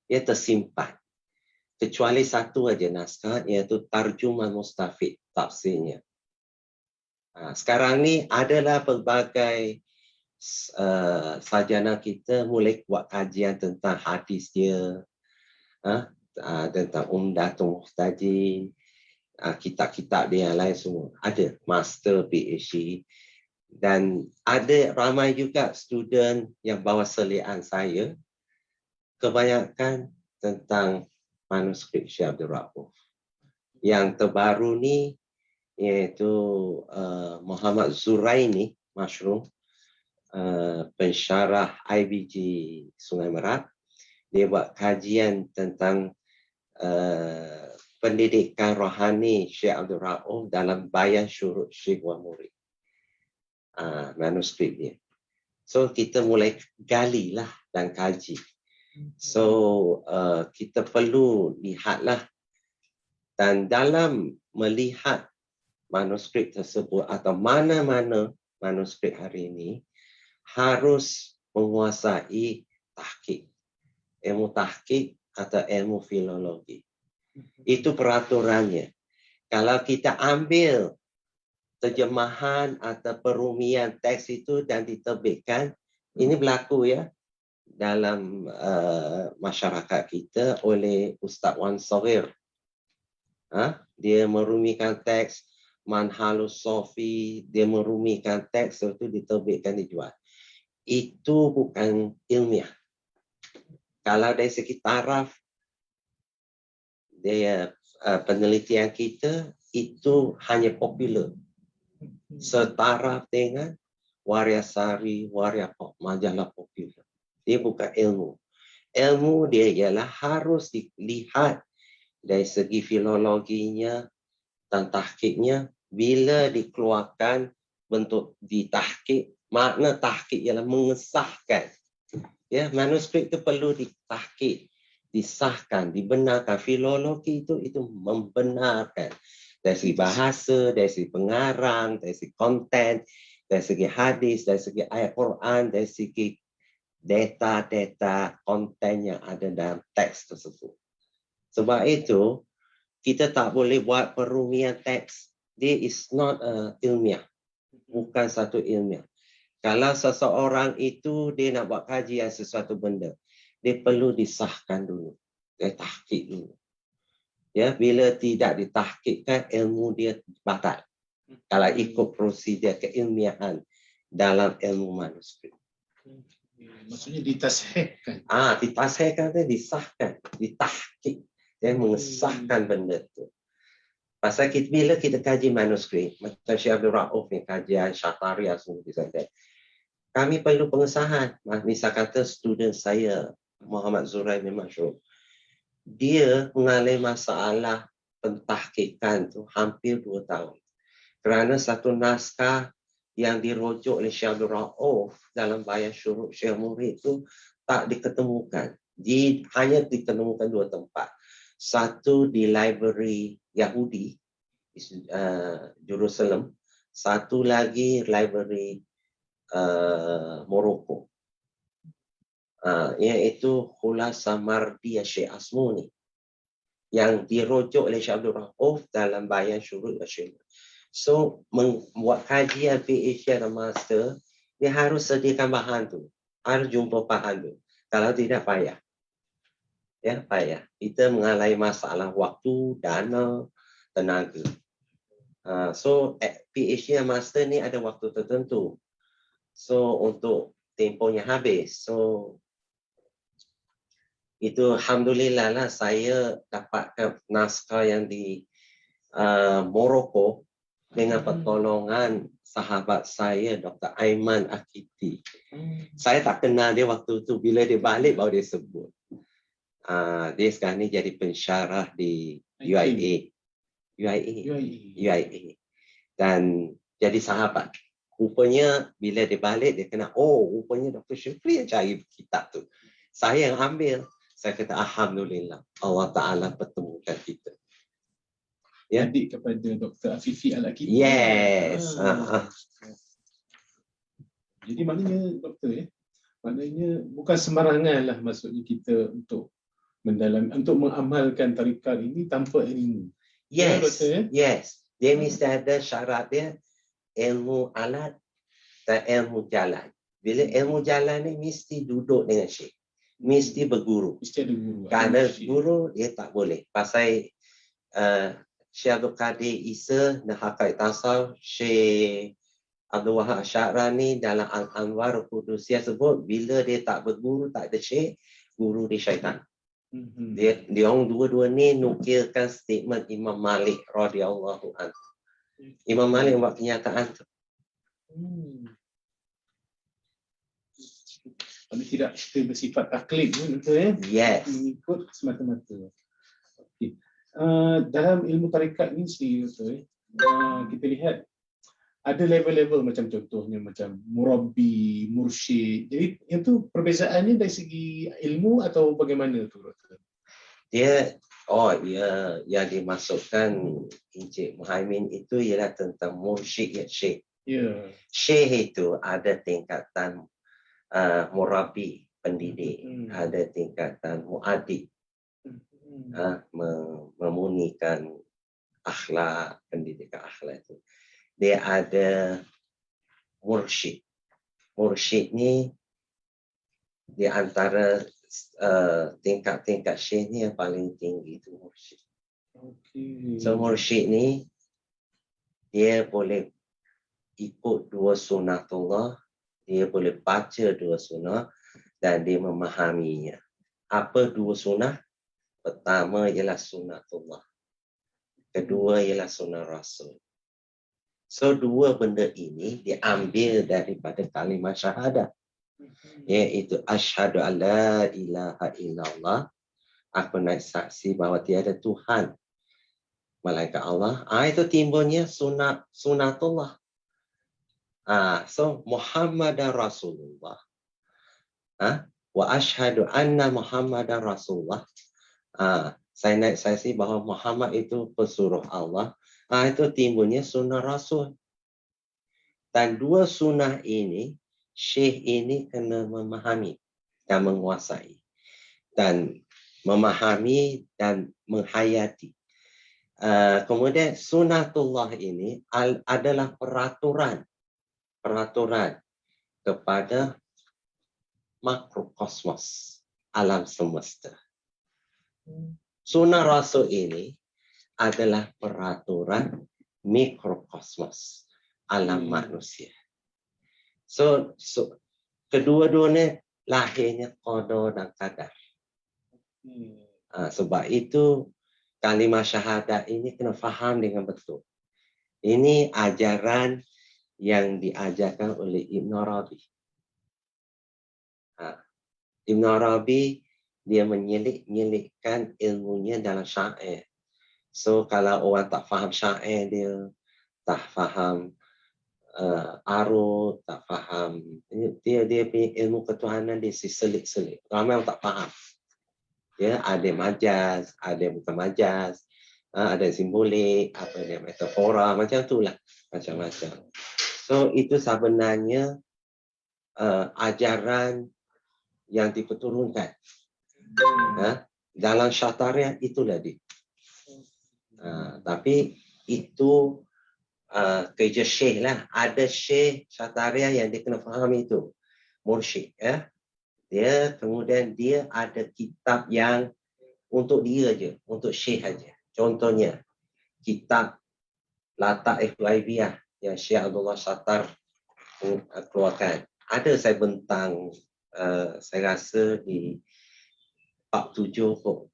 Ia tersimpan. Kecuali satu aja naskah, iaitu Tarjuman Mustafid, tafsirnya. Sekarang ni adalah pelbagai sarjana kita mulai buat kajian tentang hadis dia, tentang Umdatul Muhtajin, kitab-kitab dia yang lain semua. Ada master PhD dan ada ramai juga student yang bawa selian saya, kebanyakan tentang manuskrip Syekh Abdul Rauf. Yang terbaru ni iaitu Muhammad Zuraini Mashrum, pensyarah IBG Sungai Merak. Dia buat kajian tentang pendidikan rohani Syekh Abdul Rauf dalam Bayan Syurut Syekh wa Murid. Manuskrip dia. So kita mulai galilah dan kaji. So kita perlu lihatlah, dan dalam melihat manuskrip tersebut atau mana-mana manuskrip hari ini harus menguasai tahqiq, ilmu tahqiq atau ilmu filologi. Itu peraturannya. Kalau kita ambil terjemahan atau perumian teks itu dan diterbitkan, ini berlaku ya. dalam masyarakat kita oleh Ustaz Wan Saghir. Dia merumikan teks Manhalus Sofi, dia merumikan teks itu diterbitkan dijual. Itu bukan ilmiah. Kalau dari segi taraf, dia penelitian kita itu hanya popular. Setaraf dengan Waryasari, Waryapop, majalah popular. Dia bukan ilmu. Ilmu dia ialah harus dilihat dari segi filologinya dan tahqiqnya. Bila dikeluarkan bentuk ditahqiq, makna tahqiq ialah mengesahkan. Ya, manuskrip itu perlu ditahqiq, disahkan, dibenarkan. Filologi itu membenarkan dari segi bahasa, dari segi pengarang, dari segi konten, dari segi hadis, dari segi ayat Quran, dari segi data-data konten yang ada dalam teks tersebut. Sebab itu, kita tak boleh buat perumian teks. Dia is not ilmiah. Bukan satu ilmiah. Kalau seseorang itu dia nak buat kajian sesuatu benda, dia perlu disahkan dulu. Dia tahqiq dulu. Ya, bila tidak ditahqiqkan, ilmu dia batal. Kalau ikut prosedur keilmiahan dalam ilmu manuskrip. Maksudnya ditashihkan. Ditashihkan itu disahkan, ditahqiq. Dia mengesahkan benda itu. Pasal bila kita kaji manuskrip, macam Syekh Abdul Rauf ni, kajian Syataria semua disana. Kami perlu pengesahan. Misal kata student saya, Muhammad Zurai bin Mashrub, dia mengalami masalah pentahqiqan tu hampir 2 tahun. Kerana satu naskah yang dirujuk oleh Syekh Abdul Rauf dalam Bayan Syuruk Syekh Murid itu tak diketemukan. Hanya diketemukan 2 tempat. Satu di library Yahudi, Jerusalem. Satu lagi library Morocco. Iaitu Khulasa Mardiyah Syekh Asmuni. Yang dirujuk oleh Syekh Abdul Rauf dalam Bayan Syuruk Syekh. So, membuat kajian PhD dan master, dia harus sediakan bahan tu. Harus jumpa bahan tu. Kalau tidak, payah. Ya, payah. Kita mengalami masalah waktu, dana, tenaga. So, PhD dan master ni ada waktu tertentu. So, untuk tempohnya habis. So, itu Alhamdulillah lah saya dapatkan naskah yang di Morocco dengan pertolongan sahabat saya, Dr. Aiman Akiti. Saya tak kenal dia waktu tu. Bila dia balik, baru dia sebut. Dia sekarang ni jadi pensyarah di UIA. Dan jadi sahabat. Rupanya bila dia balik, dia kena, rupanya Dr. Syukri yang cari kitab tu. Saya yang ambil. Saya kata, Alhamdulillah. Allah Ta'ala pertemukan kita. Ya? Adik kepada Dr. Afifi Al-Akidi. Yes. Jadi maknanya, doktor, maknanya bukan sembarangan lah maksudnya kita untuk mengamalkan tarikat ini tanpa ilmu. Yes, Doktor, yes. Dia mesti ada syarat dia, ilmu alat dan ilmu jalan. Bila ilmu jalan ni mesti duduk dengan syekh. Mesti berguru. Mesti ada guru. Kerana guru dia tak boleh. Pasal Syekh Abdul Qadir Isa dan Haqqaiq Tasawuf, Syekh Abdul Wahab Sya'rani dalam Al-Anwar Qudusiyah sebut, bila dia tak berguru, tak ada syekh, guru dia syaitan. Dia orang dua-dua ni nukilkan statement Imam Malik radhiyallahu anhu. Imam Malik buat kenyataan tu. Tidak kita bersifat taklid pun, betul Yes. mengikut semata-mata. Okay. Dalam ilmu tarikat ni sendiri, betul kita lihat ada level-level, macam contohnya macam murabbi, mursyid. Jadi yang tu perbezaannya dari segi ilmu atau bagaimana tu, doktor? Dia yang dimasukkan Encik Muhaimin itu ialah tentang mursyid ya syekh. Ya. Syekh itu ada tingkatan murabi, pendidik, ada tingkatan muadib, memunikan akhlak, pendidikan akhlak itu. Dia ada mursyid. Mursyid ni Di antara tingkat-tingkat syekh ni yang paling tinggi itu mursyid. Okey. So mursyid ni dia boleh ikut dua sunnatullah, dia boleh baca dua sunnah dan dia memahaminya. Apa dua sunnah? Pertama ialah sunnatullah. Kedua ialah sunnah Rasul. So dua benda ini diambil daripada kalimah syahadat, iaitu asyhadu alla ilaha illallah, aku naik saksi bahawa tiada Tuhan malaikat Allah. Itu timbulnya sunatullah. So Muhammadar Rasulullah. Wa asyhadu anna Muhammadar Rasulullah. Saya naik saksi bahawa Muhammad itu pesuruh Allah. Itu timbulnya sunnah Rasul. Dan dua sunnah ini, syekh ini kena memahami dan menguasai. Dan memahami dan menghayati. Kemudian sunnatullah ini adalah peraturan kepada makrokosmos, alam semesta. Sunnah Rasul ini adalah peraturan mikrokosmos, alam manusia. So kedua-duanya lahirnya qada dan qadar. Sebab itu kalimah syahadat ini kena faham dengan betul. Ini ajaran yang diajarkan oleh Ibn Arabi. Ibn Arabi dia menyelik-nyelikkan ilmunya dalam syair. So kalau orang tak faham syair, dia tak faham arut, tak faham, dia punya ilmu ketuhanan dia selik-selik. Ramai orang tak faham. Ya, ada majaz, ada bukan majaz, ada simbolik, apa dia metafora, macam itulah, macam-macam. So itu sebenarnya ajaran yang diperturunkan. Dalam syatariah itulah dia. Tapi itu kerja syekh lah. Ada syekh syatariah yang dia kena faham itu. Mursyid. Dia kemudian dia ada kitab yang untuk dia je, untuk syekh aja. Contohnya kitab Lataif Ghaibiyah yang Syekh Abdullah Sattar keluarkan. Ada saya bentang, saya rasa di bab 7 kot.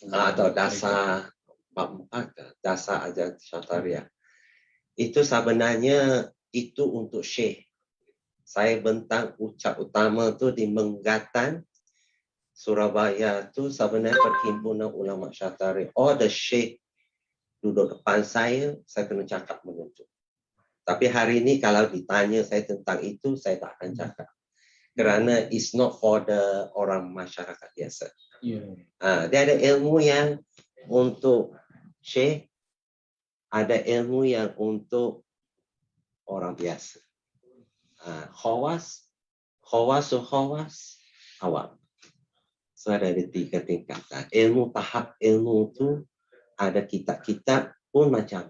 Atau dasar bab 4, dasar ajaran syatariah. Itu sebenarnya itu untuk syekh. Saya bentang ucap utama tu di Menggatan, Surabaya tu sebenarnya perhimpunan ulama syatariah. The syekh duduk depan saya kena cakap menuntut. Tapi hari ini kalau ditanya saya tentang itu, saya tak akan cakap. Kerana it's not for the orang masyarakat biasa. Dia ada ilmu yang untuk syekh, ada ilmu yang untuk orang biasa. Khawas, awam. So ada 3 tingkatan. Ilmu tahap ilmu tu ada kitab-kitab pun macam.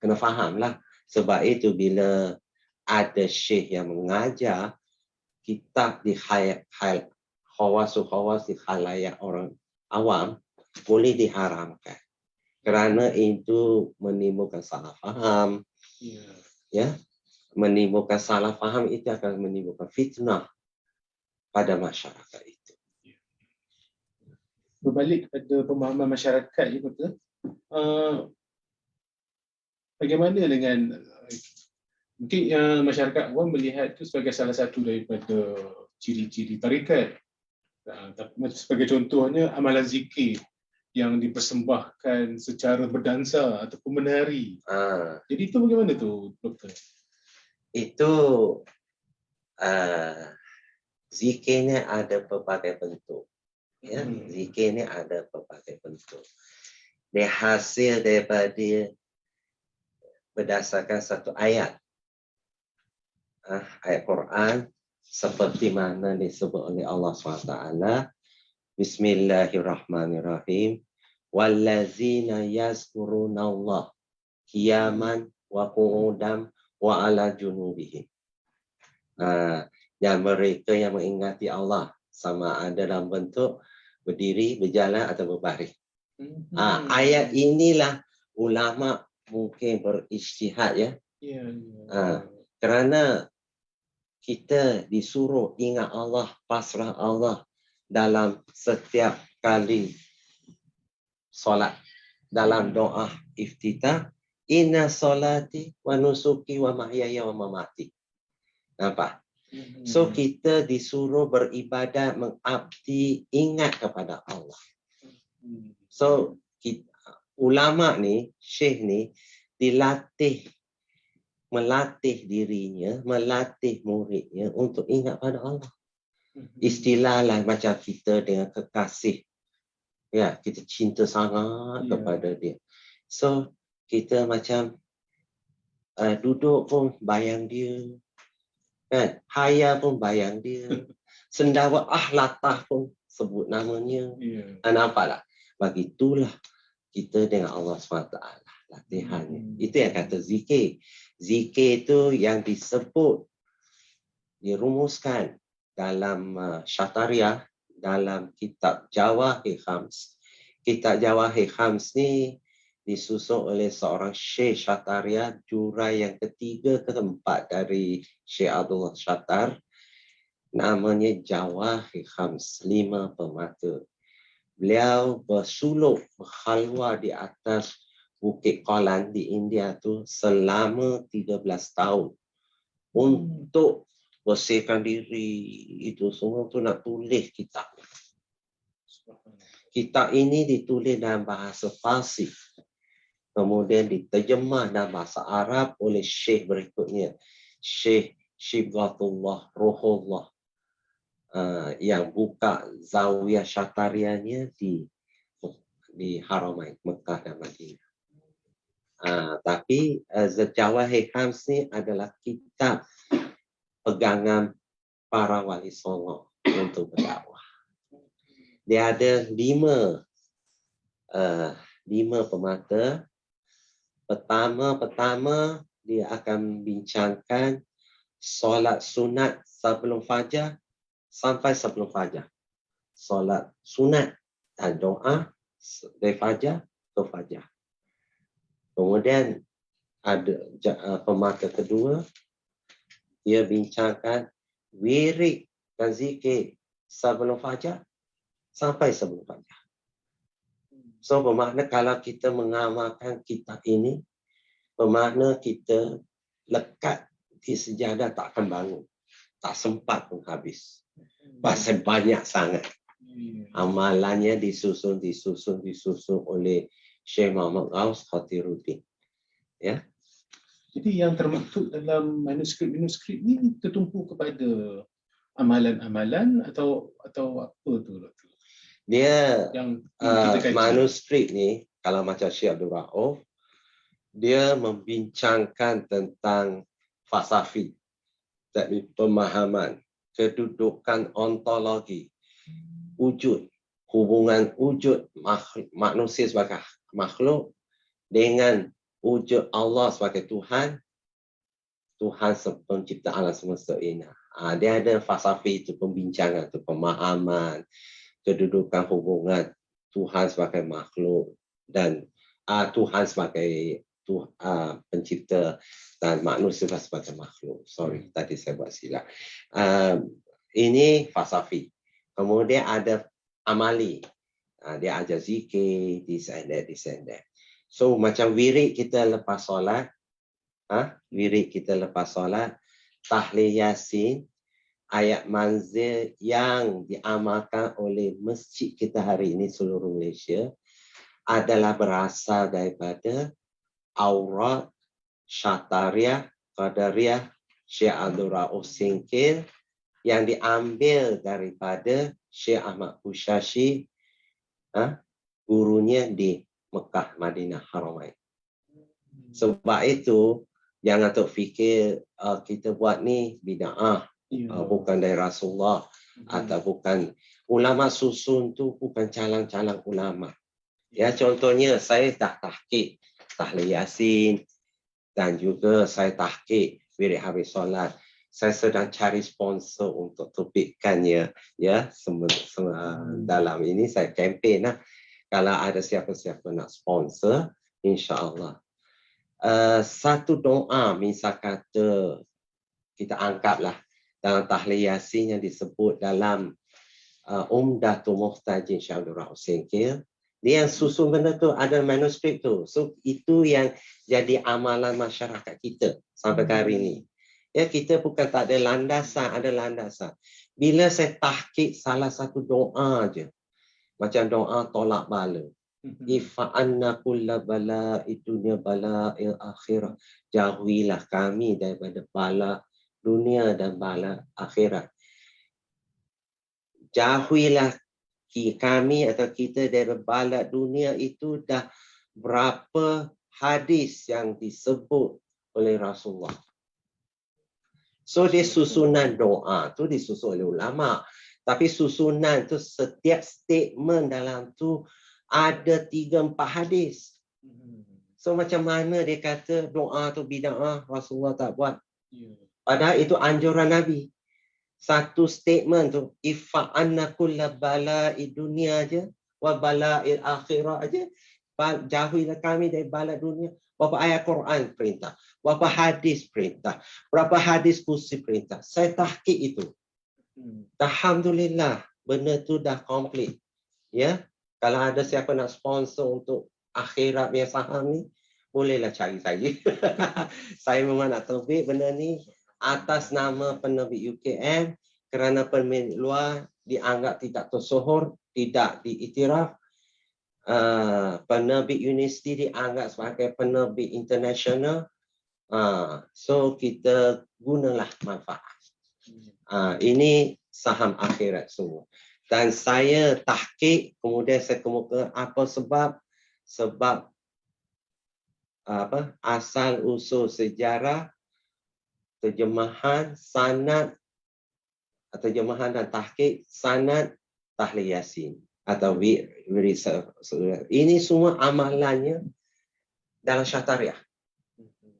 Kena fahamlah. Sebab itu bila ada syekh yang mengajar kitab di khawas di khalayak orang awam, boleh diharamkan. Kerana itu menimbulkan salah faham. Ya. Menimbulkan salah faham itu akan menimbulkan fitnah pada masyarakat itu. Berbalik kepada pemahaman masyarakat je betul. Bagaimana dengan mungkin masyarakat awam melihat itu sebagai salah satu daripada ciri-ciri tarekat. Sebagai contohnya amalan zikir yang dipersembahkan secara berdansa ataupun menari. Jadi itu bagaimana tu, Doktor? Itu zikirnya ada pelbagai bentuk. Ya, zikirnya ada pelbagai bentuk. Dia hasil daripada berdasarkan satu ayat. Ayat Quran seperti mana disebut oleh Allah SWT. Bismillahirrahmanirrahim. Wallazina yazkurunallah qiyaman wa qu'udan wa ala junubihim. Dan mereka yang mengingati Allah sama ada dalam bentuk berdiri, berjalan atau berbaring. Ayat inilah ulama mungkin berijtihad ya. Kerana kita disuruh ingat Allah, pasrah Allah dalam setiap kali solat, dalam doa iftitah, inna solati wa nusuki wa mahyaya wa mamati. Nampak? So kita disuruh beribadat, mengabdi, ingat kepada Allah. So ulama ni, syekh ni melatih dirinya, melatih muridnya untuk ingat pada Allah. Istilahlah macam kita dengan kekasih. Ya, kita cinta sangat kepada dia. So, kita macam duduk pun bayang dia. Kan? Haya pun bayang dia. Sendawa latah pun sebut namanya. Nampaklah? Begitulah kita dengan Allah SWT. Latihannya. Itu yang kata zikir. Zikir itu yang disebut, dirumuskan dalam Syatariah, dalam kitab Jawahir Khams. Kitab Jawahir Khams ni disusun oleh seorang Syekh Syatariah, jurai yang ketiga ke keempat dari Syekh Abdullah Syattar. Namanya Jawahir Khams, 5 permata. Beliau bersuluk, berkhalwah di atas Bukit Qalan di India tu selama 13 tahun untuk bersihkan diri. Itu semua tu nak tulis kitab. Kitab ini ditulis dalam bahasa Farsi, kemudian diterjemah dalam bahasa Arab oleh Syekh berikutnya, Syekh Shibghatullah Ruhullah, yang buka Zawiyah Syatariahnya di Haramain, Mekah dan Madinah. Tapi Jawahir Khams ni adalah kitab pegangan para wali songo untuk berdakwah. Dia ada 5 permata. Pertama dia akan bincangkan solat sunat sebelum fajar sampai sebelum fajar. Solat sunat dan doa dari fajar ke fajar. Kemudian ada permata kedua, dia bincangkan wirid dan zikir sebelum fajar sampai sebelum fajar. So bermakna kalau kita mengamalkan kitab ini, bermakna kita lekat di sejadah tak akan bangun. Tak sempat pun habis. Pasal banyak sangat. Amalannya disusun oleh Syekh Muhammad Ghaus Khatiruddin. Ya. Jadi yang termaktub dalam manuskrip ni tertumpu kepada amalan-amalan atau apa tu? Dia yang kita kaji. Manuskrip ni kalau macam Syekh Abdul Rauf, dia membincangkan tentang falsafi, teknik pemahaman, kedudukan ontologi, wujud, hubungan wujud manusia sebagai makhluk dengan wujud Allah sebagai Tuhan pencipta alam semesta ini. Dia ada falsafi itu, pembincangan itu, pemahaman, kedudukan hubungan Tuhan sebagai makhluk dan Tuhan sebagai pencipta dan manusia sebagai makhluk. Sorry, tadi saya buat silap. Ini falsafi. Kemudian ada amali. Dia ajar zikir, this and that. So macam wirid kita lepas solat, tahlil Yasin, ayat manzil yang diamalkan oleh masjid kita hari ini seluruh Malaysia adalah berasal daripada aurat Syatariah, Qadariyah, Syekh Abdul Rauf Singkil yang diambil daripada Syekh Ahmad Bushashi, gurunya di Mekah, Madinah, Haramain. Sebab itu, jangan terfikir kita buat ni bid'ah, bukan dari Rasulullah, atau bukan ulama susun tu bukan calang-calang ulama. Ya, contohnya saya dah tahqiq tahlil Yasin dan juga saya tahqiq wirid habis solat. Saya sedang cari sponsor untuk terbitkannya, ya. Dalam ini saya kempen lah. Kalau ada siapa-siapa nak sponsor, insya-Allah. Satu doa, misal kata kita angkatlah dalam tahlil Yasin yang disebut dalam Umdatul Muhtajin Syekh Abdul Rahman Singkil. Dia yang susun benda tu ada manuskrip tu. So itu yang jadi amalan masyarakat kita sampai ke hari ini. Ya, kita bukan tak ada landasan, ada landasan. Bila saya tahqiq salah satu doa je, macam doa tolak bala. Ifa'anna kulla bala'i dunya bala'il akhirah. Jauhilah kami daripada bala dunia dan bala akhirat. Jauhilah kami atau kita dari bala dunia itu dah berapa hadis yang disebut oleh Rasulullah. So dia susunan doa tu disusun oleh ulama. Tapi susunan tu setiap statement dalam tu ada 3-4 hadis. So macam mana dia kata doa tu bid'ah, Rasulullah tak buat. Padahal itu anjuran Nabi. Satu statement tu, ifa'anna kulla bala'i dunia aja, wa bala'il akhirah aja. Jauhilah kami dari bala dunia. Berapa ayat Quran perintah, berapa hadis perintah, berapa hadis kursi perintah. Saya tahqiq itu. Alhamdulillah, benda tu dah komplit. Ya, kalau ada siapa nak sponsor untuk akhirat yang saham ni, bolehlah cari saya. Saya memang nak terbit benda ni atas nama penerbit UKM kerana penerbit luar dianggap tidak tersohor, tidak diiktiraf. Penerbit universiti dianggap sebagai penerbit internasional. So kita gunalah manfaat. Ini saham akhirat semua. Dan saya tahqiq, kemudian saya kemukakan apa sebab? Sebab asal usul sejarah, terjemahan, sanad, terjemahan dan tahqiq, sanad, tahlil Yasin atau ini semua amalannya dalam syariah.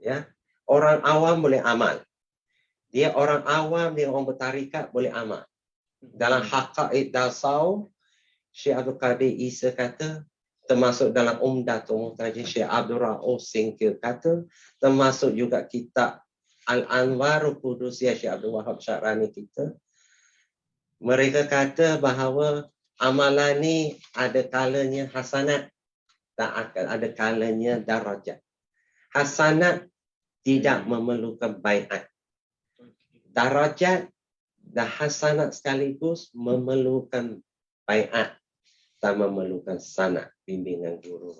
Ya, orang awam boleh amal. Dia orang awam, dia orang bertarikat boleh amal. Dalam Haqaiq Dasau, Syekh Abdul Qadir Isa kata, termasuk dalam Umdatul Muhtajin Syekh Abdul Rahman Singkil kata, termasuk juga kitab Al-Anwarul Qudusiyah Syekh Abdul Wahab Syarani kita. Mereka kata bahawa amalan ni ada kalanya hasanat, tak akan ada kalanya darajat. Hasanat tidak memerlukan baiat. Darajat dan hasanat sekaligus memerlukan baiat dan memerlukan sanad, bimbingan guru.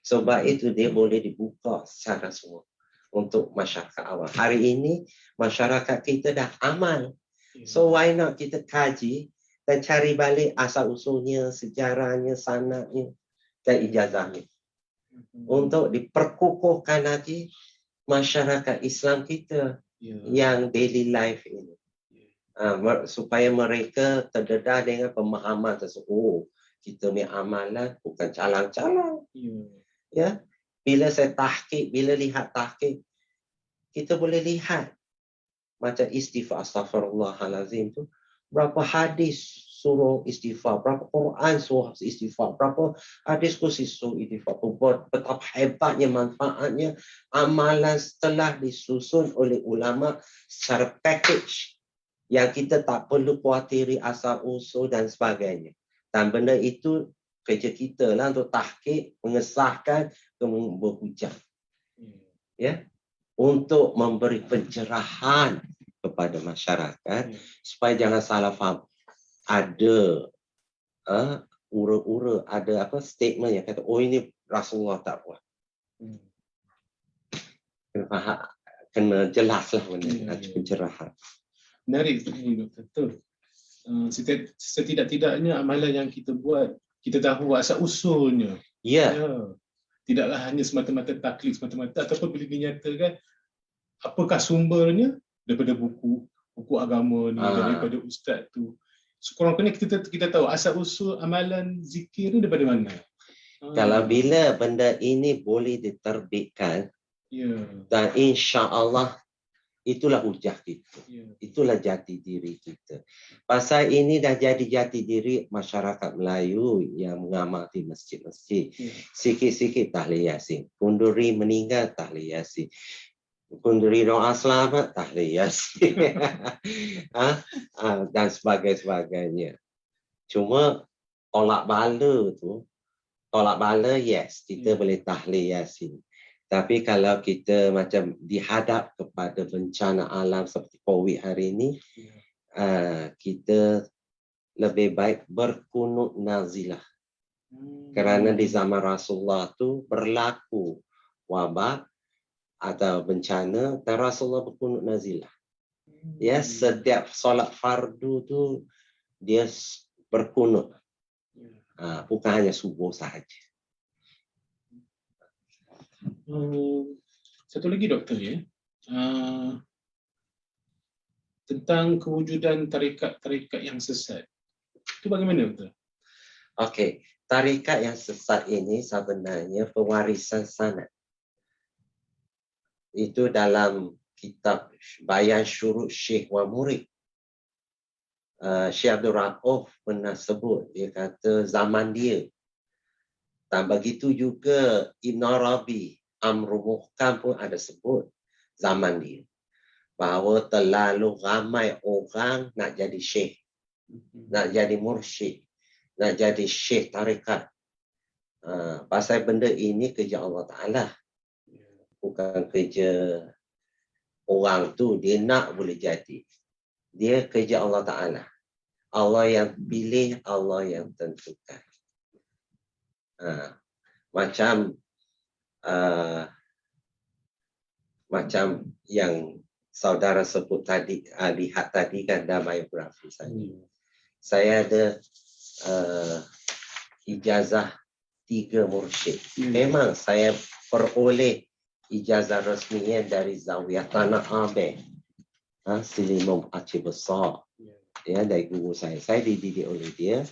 Sebab itu dia boleh dibuka secara semua untuk masyarakat awam. Hari ini masyarakat kita dah amal. So why not kita kaji dan cari balik asal-usulnya, sejarahnya, sanadnya dan ijazahnya. Untuk diperkukuhkan lagi masyarakat Islam kita yang daily life ini. Supaya mereka terdedah dengan pemahaman tersebut. Oh, kita punya amalan bukan calang-calang. Ya, bila saya tahqiq, bila lihat tahqiq, kita boleh lihat macam istighfar, astaghfirullahalazim tu, berapa hadis suruh istighfar, berapa Quran suruh istighfar, berapa hadis kursi suruh istighfar. Betapa hebatnya manfaatnya amalan setelah disusun oleh ulama secara package yang kita tak perlu khawatiri asal usul dan sebagainya. Dan benda itu kerja kita lah untuk tahqiq, mengesahkan, kemudian berhujah. Ya, untuk memberi pencerahan kepada masyarakat supaya jangan salah faham. Ada ura-ura, ada statement yang kata, oh ini Rasulullah tak buat. Kena jelaslah benda pencerahan. Menarik ini, Doktor. Setidak-tidaknya amalan yang kita buat, kita tahu asal usulnya. Ya. Tidaklah hanya semata-mata taklid semata-mata, ataupun bila dinyatakan apakah sumbernya daripada buku agama ni, daripada ustaz tu. So, kurang-kurangnya kita tahu asal usul amalan zikir ni daripada mana. Kalau bila benda ini boleh diterbitkan, dan insya-Allah itulah hujah kita. Ya. Itulah jati diri kita. Pasal ini dah jadi jati diri masyarakat Melayu yang mengamati masjid-masjid. Ya. Sikit-sikit tahlil Yasin. Kunduri meninggal tahlil Yasin. Kunduri doa selamat tahlil Yasin. Dan sebagainya. Cuma tolak bala yes, kita boleh tahlil Yasin. Tapi kalau kita macam dihadap kepada bencana alam seperti COVID hari ini, kita lebih baik berkunut nazilah. Kerana di zaman Rasulullah tu berlaku wabak atau bencana, dan Rasulullah berkunut nazilah. Ya, setiap solat fardu tu dia berkunut. Bukan hanya subuh sahaja. Satu lagi doktor ya. Tentang kewujudan tarikat-tarikat yang sesat. Itu bagaimana doktor? Okey, tarikat yang sesat ini sebenarnya pewarisan sanad. Itu dalam kitab Bayan Syurut Syekh wa Murid. Syekh Abdul Rauf pernah sebut, dia kata zaman dia. Dan begitu juga Ibn Arabi, Amrul Muhkam pun ada sebut zaman dia. Bahawa terlalu ramai orang nak jadi syekh, nak jadi mursyid, nak jadi syekh tarikat. Pasal benda ini kerja Allah Ta'ala. Bukan kerja orang tu, dia nak boleh jadi. Dia kerja Allah Ta'ala. Allah yang pilih, Allah yang tentukan. Macam yang saudara sebut tadi, lihat tadi kan dalam biografi saya. Saya ada ijazah 3 mursyid. Memang saya peroleh ijazah resminya dari Zawiyah Tanah Abeh. Selimum Aceh Besar. Ya, dari guru saya. Saya dididik oleh dia.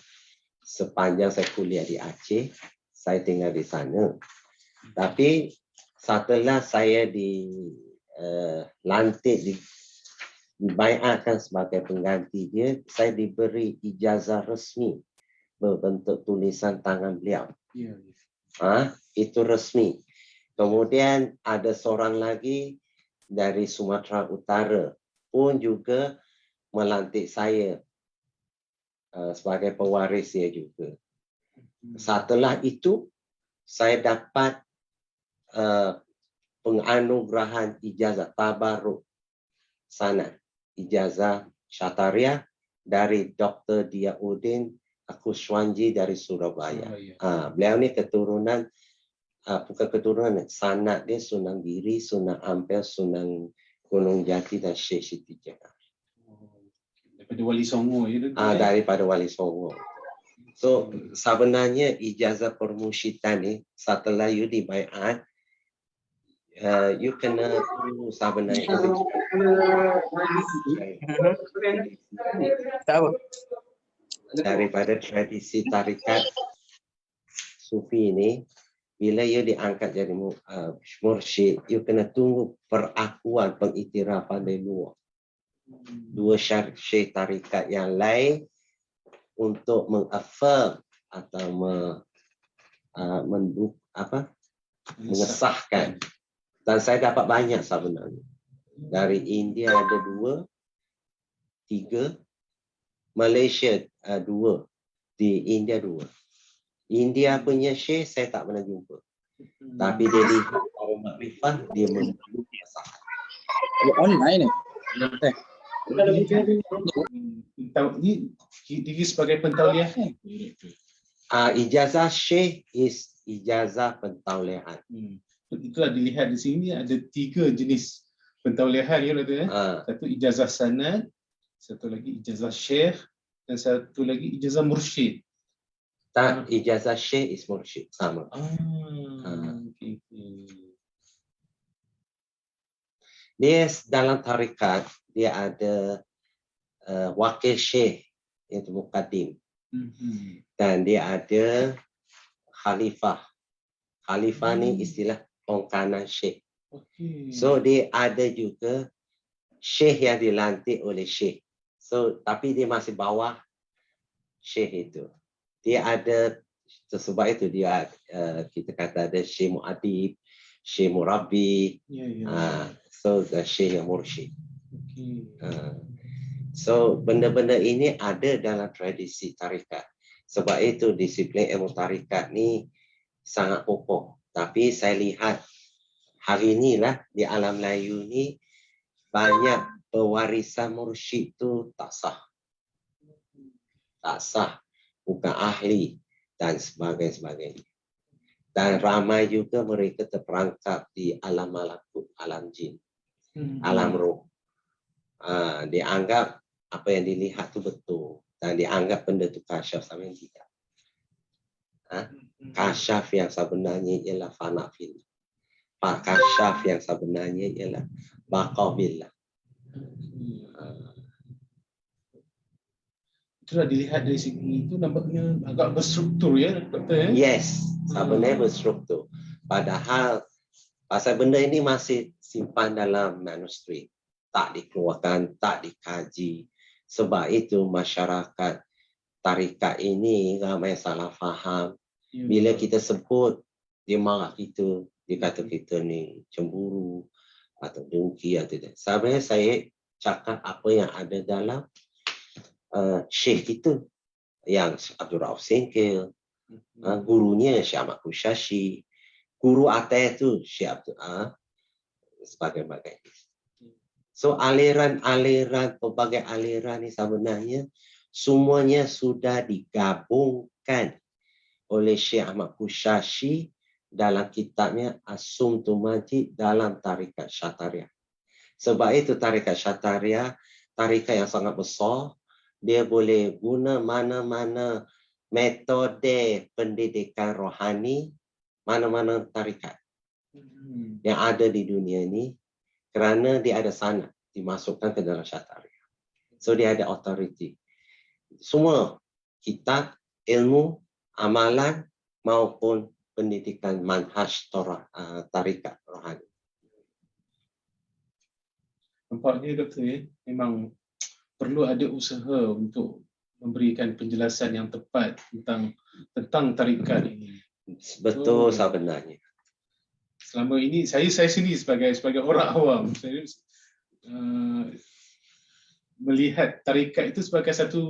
Sepanjang saya kuliah di Aceh, saya tinggal di sana. Tapi setelah saya dilantik, dibaiatkan sebagai pengganti dia, saya diberi ijazah resmi berbentuk tulisan tangan beliau. Itu resmi. Kemudian ada seorang lagi dari Sumatera Utara pun juga melantik saya sebagai pewaris dia juga. Setelah itu, saya dapat penganugerahan ijazah tabarruk sanad, ijazah syatariah dari Dr. Diauddin Akuswanji dari Surabaya. Beliau ni keturunan, bukan keturunan, sanad dia Sunan Giri, Sunan Ampel, Sunan Gunung Jati dan Syekh Siti Jenar. Daripada Wali Songo ya? Daripada Wali Songo. So sebenarnya ijazah permusyidan ni setelah you dibaiat, you kena tunggu sebenarnya daripada tradisi tarikat sufi ni. Bila you diangkat jadi mursyid, you kena tunggu perakuan, pengiktirafan dari luar. 2 syekh tarikat yang lain untuk mengaffirm atau mengesahkan. Dan saya dapat banyak sebenarnya. Dari India ada 2, 3, Malaysia 2, di India 2. India punya syekh saya tak pernah jumpa. Tapi dia lihat orang makrifah, dia memberi kesahan. Online ni. Diri sebagai pentauliahan. Ijazah syekh is ijazah pentauliahan. Itulah dilihat di sini ada 3 jenis pentauliahan ya doktor. Satu ijazah sanad, satu lagi ijazah syekh, dan satu lagi ijazah mursyid. Tak, ijazah syekh is mursyid sama. Okay. Dia dalam tarikat dia ada wakil syekh iaitu muqaddim. Dan dia ada khalifah. Khalifah ni istilah tongkanan syekh. So dia ada juga Syekh yang dilantik oleh Syekh. So, tapi dia masih bawah Syekh itu. Dia ada, sebab itu dia kita kata ada Syekh Mu'adib, Syekh Murabi, so the Syekh yang mursyid. So benda-benda ini ada dalam tradisi tarikat. Sebab itu disiplin ilmu tarikat ni sangat kokoh. Tapi saya lihat hari inilah di alam Melayu ni banyak pewarisan mursyid tu tak sah. Tak sah, bukan ahli dan sebagainya. Dan ramai juga mereka terperangkap di alam malakut, alam jin, alam roh. Dianggap apa yang dilihat tu betul dan dianggap benda tu kasyaf sama yang tidak. Kasyaf yang sebenarnya ialah fana fillah. Kasyaf yang sebenarnya ialah baqa billah. Itulah dilihat dari segi itu nampaknya agak berstruktur ya, Doktor. Yes, sebenarnya berstruktur. Padahal pasal benda ini masih simpan dalam manuskrip. Tak dikeluarkan, tak dikaji. Sebab itu masyarakat tarikat ini ramai salah faham. Bila kita sebut, dia marah kita. Dia kata kita ni cemburu atau dengki atau tidak. Sebenarnya saya cakap apa yang ada dalam Syekh kita. Yang Abdul Rauf Sengkil, gurunya Syekh Ahmad Kushashi, guru atas tu Syekh Abdul sebagainya. So aliran-aliran, pelbagai aliran ni sebenarnya semuanya sudah digabungkan oleh Syekh Ahmad Kushashi dalam kitabnya As-Sumtu Majid dalam tarikat Syatariah. Sebab itu tarikat Syatariah, tarikat yang sangat besar, dia boleh guna mana-mana metode pendidikan rohani, mana-mana tarikat yang ada di dunia ini, kerana dia ada sanad dimasukkan ke dalam Syatariah. So dia ada authority. Semua kitab, ilmu, amalan maupun pendidikan manhaj tarikat rohani. Nampaknya Doktor ya, memang perlu ada usaha untuk memberikan penjelasan yang tepat tentang tarikat ini. Betul sebenarnya. Selama ini saya sendiri sebagai orang awam, saya melihat tarikat itu sebagai satu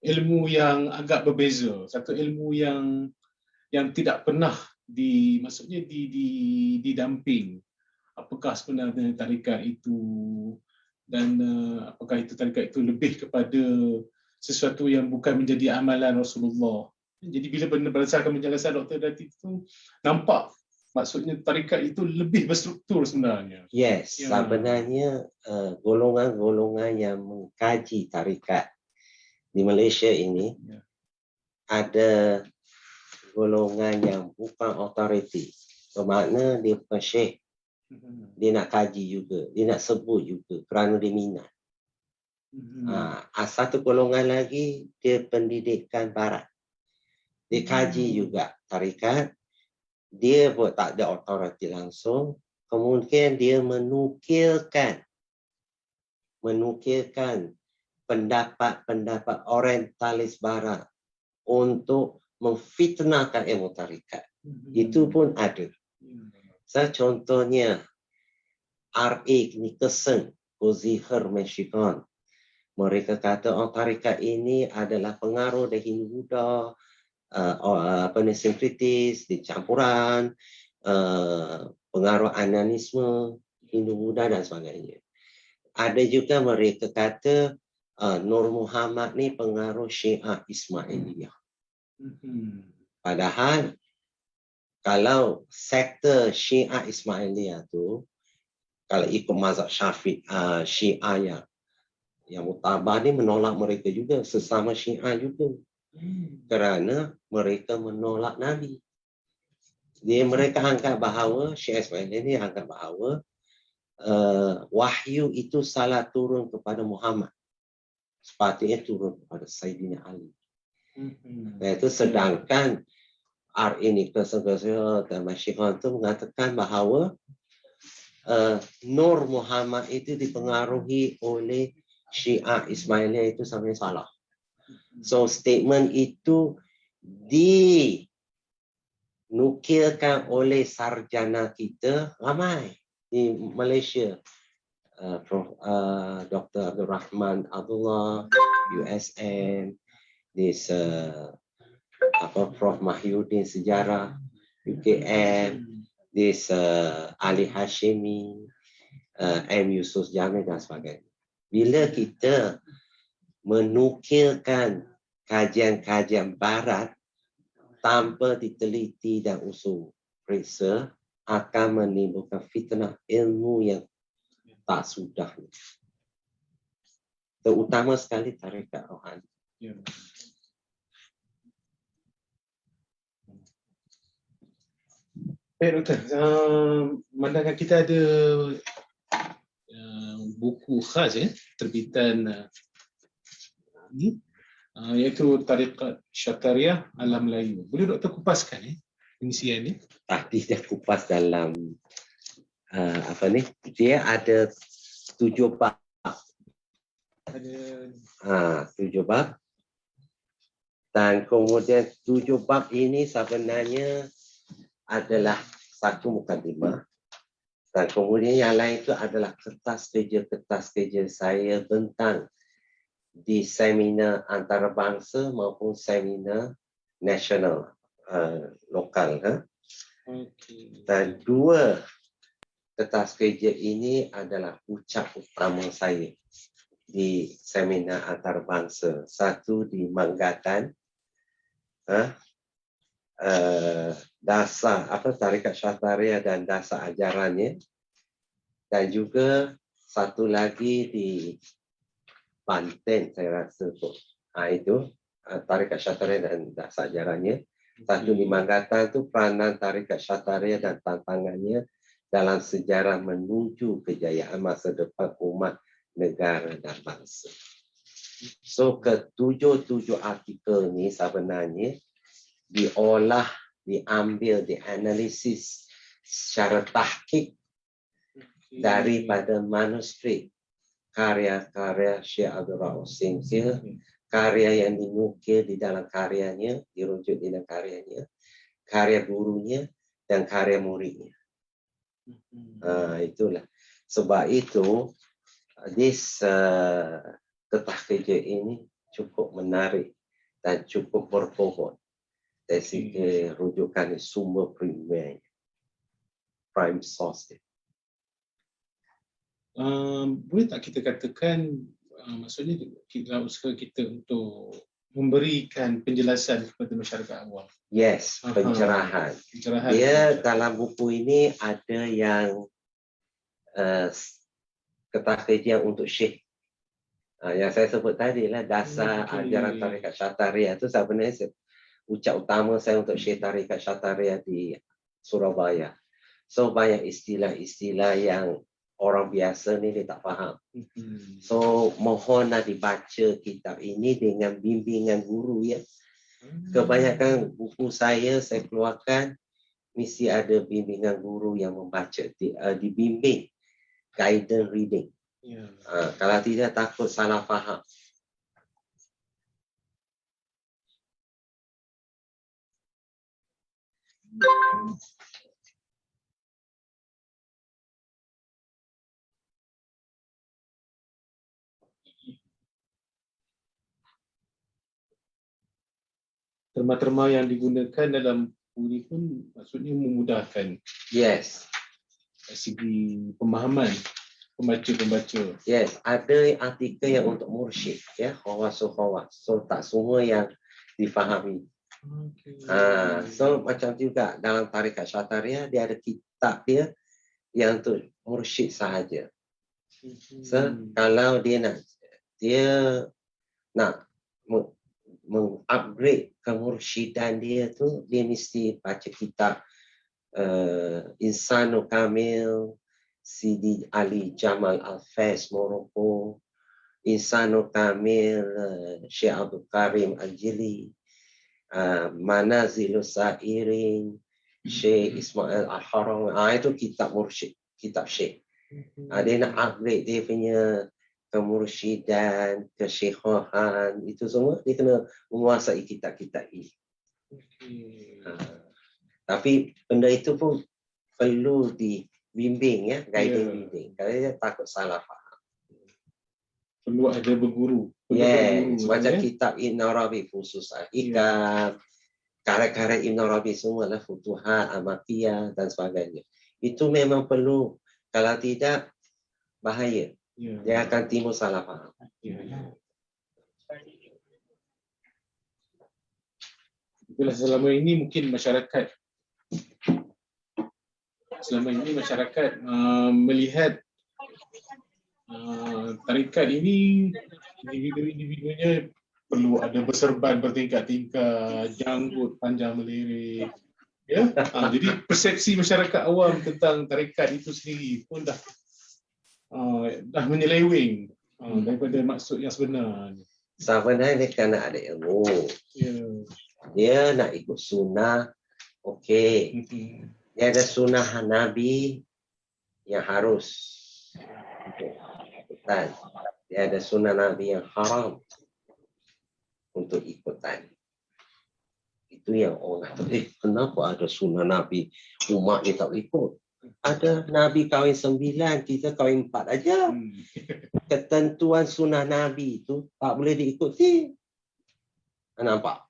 ilmu yang agak berbeza, satu ilmu yang tidak pernah maksudnya didamping. Apakah sebenarnya tarikat itu, dan apakah itu tarikat itu lebih kepada sesuatu yang bukan menjadi amalan Rasulullah. Jadi bila berdasarkan penjelasan Dr. Datin itu, nampak maksudnya tarikat itu lebih berstruktur sebenarnya. Yes, sebenarnya golongan-golongan yang mengkaji tarikat di Malaysia ini ada golongan yang bukan authority. Bermakna dia bukan syekh. Dia nak kaji juga, dia nak sebut juga kerana dia minat. Satu golongan lagi, dia pendidikan barat. Dia kaji juga tarikat, dia buat tak ada authority langsung, kemudian dia menukilkan pendapat-pendapat orientalis barat untuk memfitnahkan ilmu tarikat. Itu pun ada. Contohnya R.A. Nicholson, Ozihar Michigan. Mereka kata tarikat ini adalah pengaruh dari Hindu-Buddha, sinkritis, dicampuran, pengaruh ananisme, Hindu-Buddha dan sebagainya. Ada juga mereka kata Nur Muhammad ni pengaruh Syiah Ismailiyah. Padahal kalau sektor Syiah Ismailiyah tu, kalau ikut mazhab Syiah yang mutabar ni menolak mereka juga, sesama Syiah juga. Kerana mereka menolak Nabi. Mereka anggap bahawa Syiah Ismailiyah ni anggap bahawa wahyu itu salah turun kepada Muhammad. Sepatutnya turun kepada Sayyidina Ali. Itu sedangkan R.A. Nicholson dan Masyikan itu mengatakan bahawa Nur Muhammad itu dipengaruhi oleh Syiah Ismailiyah itu sampai salah. So statement itu dinukilkan oleh sarjana kita ramai di Malaysia. Prof. Dr. Abdul Rahman Abdullah, USM, this Prof. Mahyudin Sejarah, UKM, this Ali Hashimi, M. Yusuf Jamil dan sebagainya. Bila kita menukilkan kajian-kajian barat tanpa diteliti dan usul periksa, akan menimbulkan fitnah ilmu yang tak sudah. Terutama sekali tarekat rohani. Ya. Baik Doktor, mandangan kita ada buku khas terbitan ni, iaitu Tarikat Syatariah Alam Melayu. Boleh Doktor kupaskan pengisian ni? Tadi dah kupas dalam dia ada 7 bab. Ada 7 bab. Dan kemudian 7 bab ini sebenarnya adalah satu mukadimah. Dan kemudian yang lain itu adalah kertas kerja saya tentang di seminar antarabangsa maupun seminar nasional lokal. okay. Dan 2 kertas kerja ini adalah ucap utama saya di seminar antarabangsa. Satu di Manggatan, dasar Tarikat Syatariah dan dasar ajarannya, dan juga satu lagi di Banten saya rasa itu Tarikat Syatariah dan dasar ajarannya. Satu di Manggatan itu peranan Tarikat Syatariah dan tantangannya dalam sejarah menuju kejayaan masa depan umat, negara dan bangsa. So ke-7 artikel ni sebenarnya diolah, diambil, dianalisis secara tahqiq daripada manuskrip karya-karya Syekh Abdul Rauf Simsir, karya yang dinukil di dalam karyanya, dirujuk di dalam karyanya, karya gurunya dan karya muridnya. Itulah sebab itu kertas kerja ini cukup menarik dan cukup berbobot dari segi rujukan sumber primer, prime source. Boleh tak kita katakan maksudnya kita usaha kita untuk memberikan penjelasan kepada masyarakat awam? Yes, pencerahan. Dia dalam buku ini ada yang kertas kerja untuk Syekh. Yang saya sebut tadi lah dasar ajaran Tarikat Syatariah itu sebenarnya ucap utama saya untuk Syekh Tarikat Syatariah di Surabaya. So banyak istilah-istilah yang orang biasa ni dia tak faham. So mohon nak dibaca kitab ini dengan bimbingan guru ya. Kebanyakan buku saya keluarkan mesti ada bimbingan guru yang membaca, dibimbing, guidance reading. Kalau tidak takut salah faham. Terma-terma yang digunakan dalam buku ini pun maksudnya memudahkan. Yes. Dari segi pemahaman pembaca-pembaca. Yes, ada artikel yang untuk mursyid, ya, khawas. So tak semua yang difahami. So macam juga dalam Tarikat Syatariah dia ada kitab dia yang untuk mursyid sahaja. So kalau dia nak mengupgrade kemursyidan dia tu, dia mesti baca kitab Insanul Kamil, Sidi Ali Jamal Al-Faiz Morocco, Insanul Kamil Syekh Abdul Karim Al-Jili, Manazilus Sa'irin Syekh Ismail Al-Haram. Itu kitab mursyid. kitab syekh. Dia nak upgrade dia punya kemursyidan, kesyekhan, itu semua dia kena menguasai kitab-kitab ini. Tapi benda itu pun perlu dibimbing ya, bimbing. Kalau dia takut salah faham. Perlu ada berguru. Yes, macam kitab Ibn Arabi khusus Hikam, karya-karya Ibn Arabi semua lah, Futuhat, Amakiyah dan sebagainya. Itu memang perlu. Kalau tidak, bahaya. Dia akan timbul salah faham. Itulah selama ini mungkin masyarakat melihat tarikat ini individu-individunya perlu ada berserban bertingkat-tingkat, janggut panjang melirik. Ya, jadi persepsi masyarakat awam tentang tarikat itu sendiri pun dah menyeleweng daripada maksud yang sebenar. Sebenarnya dia kena ada ilmu. Dia nak ikut sunnah, okey. Dia ada sunnah Nabi yang harus ikutan. Dia ada sunnah Nabi yang haram untuk ikutan. Itu yang orang kata, kenapa ada sunnah Nabi umat dia tak ikut? Ada Nabi kahwin 9, kita kahwin 4 aja. Ketentuan sunnah Nabi itu tak boleh diikuti. Nampak?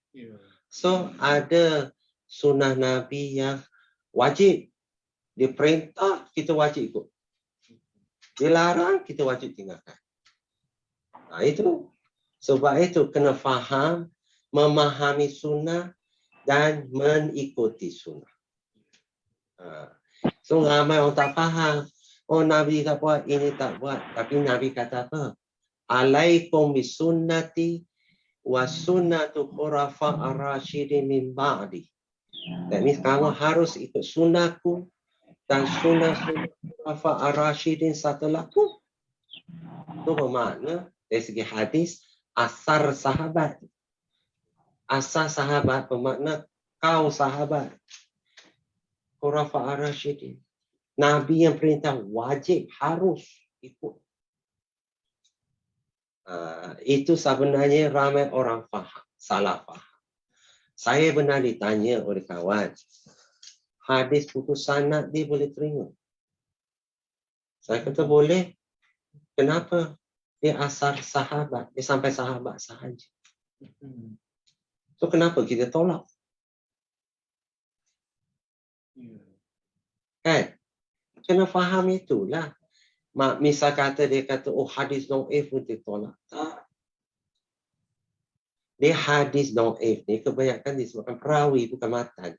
So, ada sunnah Nabi yang wajib. Dia perintah, kita wajib ikut. Dia larang, kita wajib tinggalkan. Itu. Sebab itu kena faham, memahami sunnah dan mengikuti sunnah. So, ramai orang tak faham. Oh, Nabi tak buat, ini tak buat. Tapi Nabi kata apa? Alaikum bisunnati wa sunnatu khurafa ar-rasyidin min ba'di. Dan ini kamu harus ikut sunnahku dan sunnah khurafa ar-rasyidin setelahku. Itu bermakna dari segi hadis asar sahabat. Asar sahabat bermakna kau sahabat. Khurafa ar-rasyidin. Nabi yang perintah wajib harus ikut. Itu sebenarnya ramai orang faham, salah faham. Saya pernah ditanya oleh kawan, hadis putus sanad dia boleh terima? Saya kata boleh. Kenapa? Dia asal sahabat, dia sampai sahabat sahaja. So kenapa kita tolak? Kan? Kena faham itulah. Misal kata dia kata, oh hadis dhaif pun ditolak. Tak. Dia hadis dhaif ni kebanyakan disebabkan perawi, bukan matan.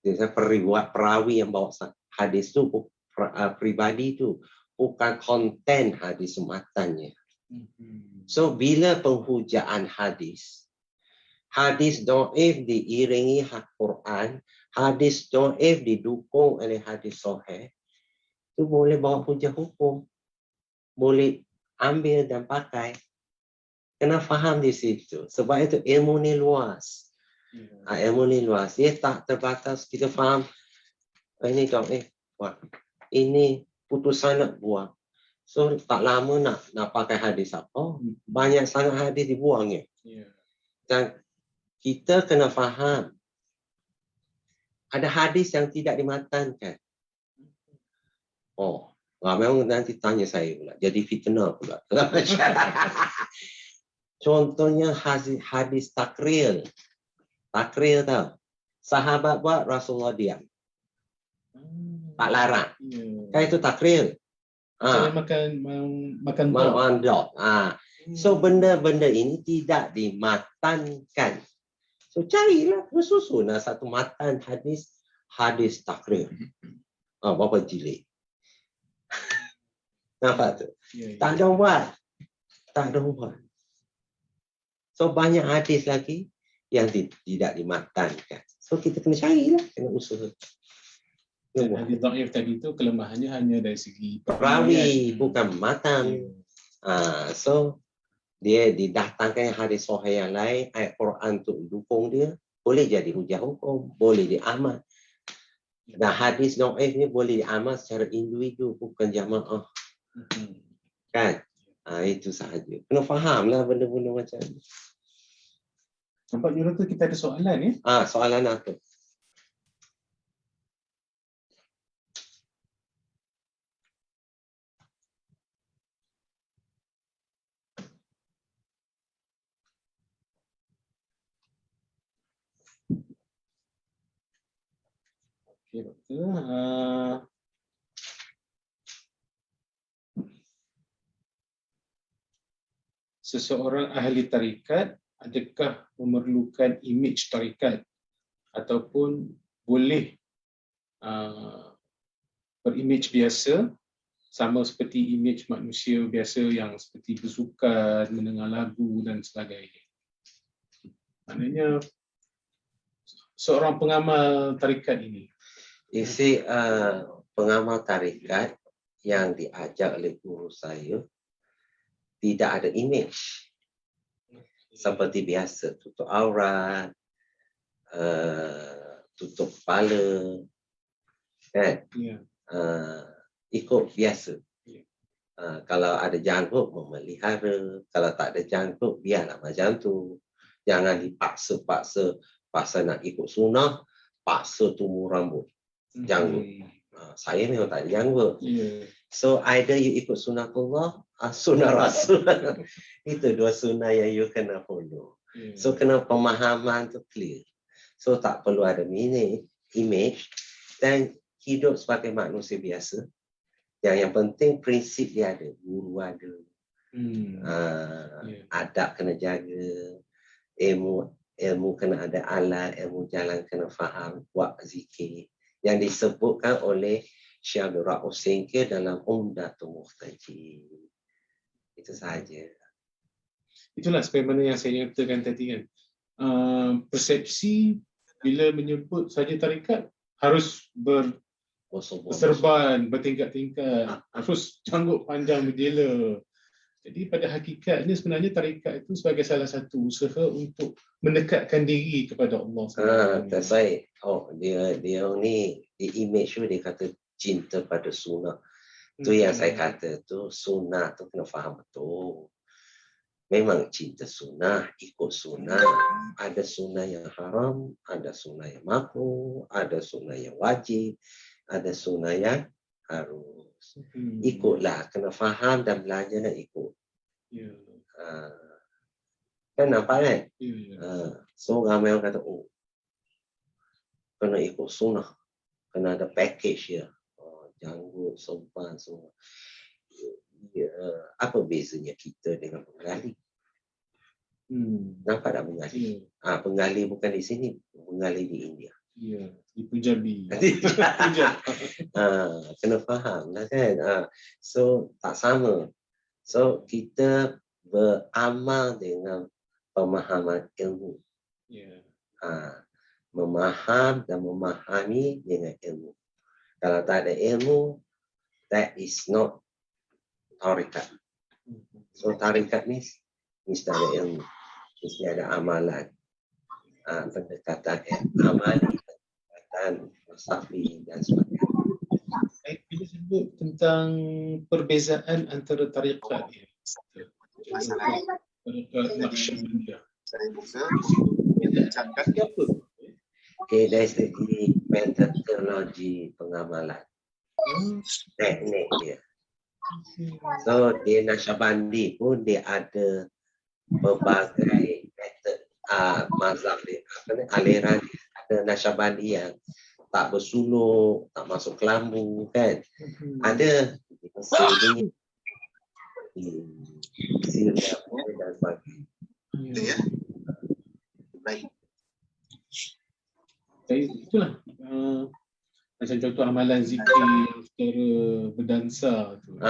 Dia periwayat perawi yang bawa hadis tu, pribadi tu, bukan konten hadis matannya. So bila penghujaan hadis dhaif diiringi Quran, hadis dhaif didukung oleh hadis sahih, itu boleh bawa hujah hukum, boleh ambil dan pakai. Kena faham di situ. Sebab itu ilmu ni luas. Ilmu ni luas. Dia tak terbatas. Kita faham, ini buat. Ini putusan nak buang. So tak lama nak pakai hadis apa. Banyak sangat hadis dibuang. Dan kita kena faham. Ada hadis yang tidak dimatankan. Oh, memang nanti tanya saya pula. Jadi fitnah pula. Contohnya hadis takril. Takril tau. Sahabat buat, Rasulullah diam. Tak larang. Kan itu takril. Makan dot. So benda-benda ini tidak dimatankan. So carilah, bersusun satu matan hadis takril. Berapa jilid? Nampak tu? Tak ada buat. Tak ada buat. So banyak hadis lagi yang tidak dimatankan. So kita kena carilah, kena usaha. Hadis dhaif tadi tu kelemahannya hanya dari segi perawi, bukan matan. So dia didatangkan hadis sahih yang lain, ayat Quran tu dukung dia, boleh jadi hujah hukum, boleh diamal. Dan hadis dhaif ni boleh diamal secara individu, bukan jamaah. Kan? Itu sahaja. Kena fahamlah benda-benda macam ni. Nampak Jurata kita ada soalan ya? Soalan apa? Okey, doktor. Seseorang ahli tarikat adakah memerlukan imej tarikat ataupun boleh berimej biasa sama seperti imej manusia biasa yang seperti bersukan, mendengar lagu dan sebagainya. Maknanya seorang pengamal tarikat ini. You see, pengamal tarikat yang diajar oleh guru saya tidak ada imej. Seperti biasa, tutup aurat, tutup kepala, kan? Ikut biasa. Kalau ada janggut, memelihara. Kalau tak ada janggut, biarlah macam tu. Jangan paksa nak ikut sunnah, paksa tumbuh rambut, janggut. Saya memang tak ada janggut. So either you ikut sunnatullah, sunnah Rasul. Itu dua sunnah yang you kena follow. So kena pemahaman tu clear. So tak perlu ada image dan hidup sebagai manusia biasa. Yang penting prinsip dia ada, guru ada. Adab kena jaga, ilmu kena ada alat, ilmu jalan kena faham, buat zikir. Yang disebutkan oleh Syekh Abdul Rauf Singkir dalam Umdatul Muhtajir. Itu sahaja. Itulah sebagaimana yang saya nyatakan tadi kan. Persepsi bila menyebut saja tarikat harus berserban, bertingkat-tingkat, terus janggut panjang berjela. Jadi pada hakikatnya sebenarnya tarikat itu sebagai salah satu usaha untuk mendekatkan diri kepada Allah. That's right. Dia ni di image tu dia kata cinta pada sunnah. Tu yang saya kata tu, sunnah tu kena faham betul. Memang cinta sunnah, ikut sunnah. Ada sunnah yang haram, ada sunnah yang makruh, ada sunnah yang wajib, ada sunnah yang harus. Ikutlah, kena faham dan belajar nak ikut. Kan nampak kan? So ramai orang kata, kena ikut sunnah. Kena ada package ya. Janggut, sompan semua. Apa bezanya kita dengan penggali? Nampak tak penggali? Penggali bukan di sini, penggali di India. Ya, di Punjabi. Kena faham lah kan. So tak sama. So kita beramal dengan pemahaman ilmu. Memaham dan memahami dengan ilmu. Kalau tak ada ilmu, that is not tarikat. So tarikat ni mesti ada ilmu, mesti ada amalan, pendekatan amali, pendekatan falsafi dan sebagainya. Bila sebut tentang perbezaan antara tarikat ni, tarikat Naqsyabandiyah, apa? Okay, dari segi metodologi pengamalan, teknik dia. So di Naqsyabandi pun dia ada berbagai metod mazhab dia, aliran dia. Ada Naqsyabandi yang tak bersuluk, tak masuk kelambu kan. Ada Mesir dan sebagainya. Baik. Itulah macam contoh amalan zikir secara berdansa tu.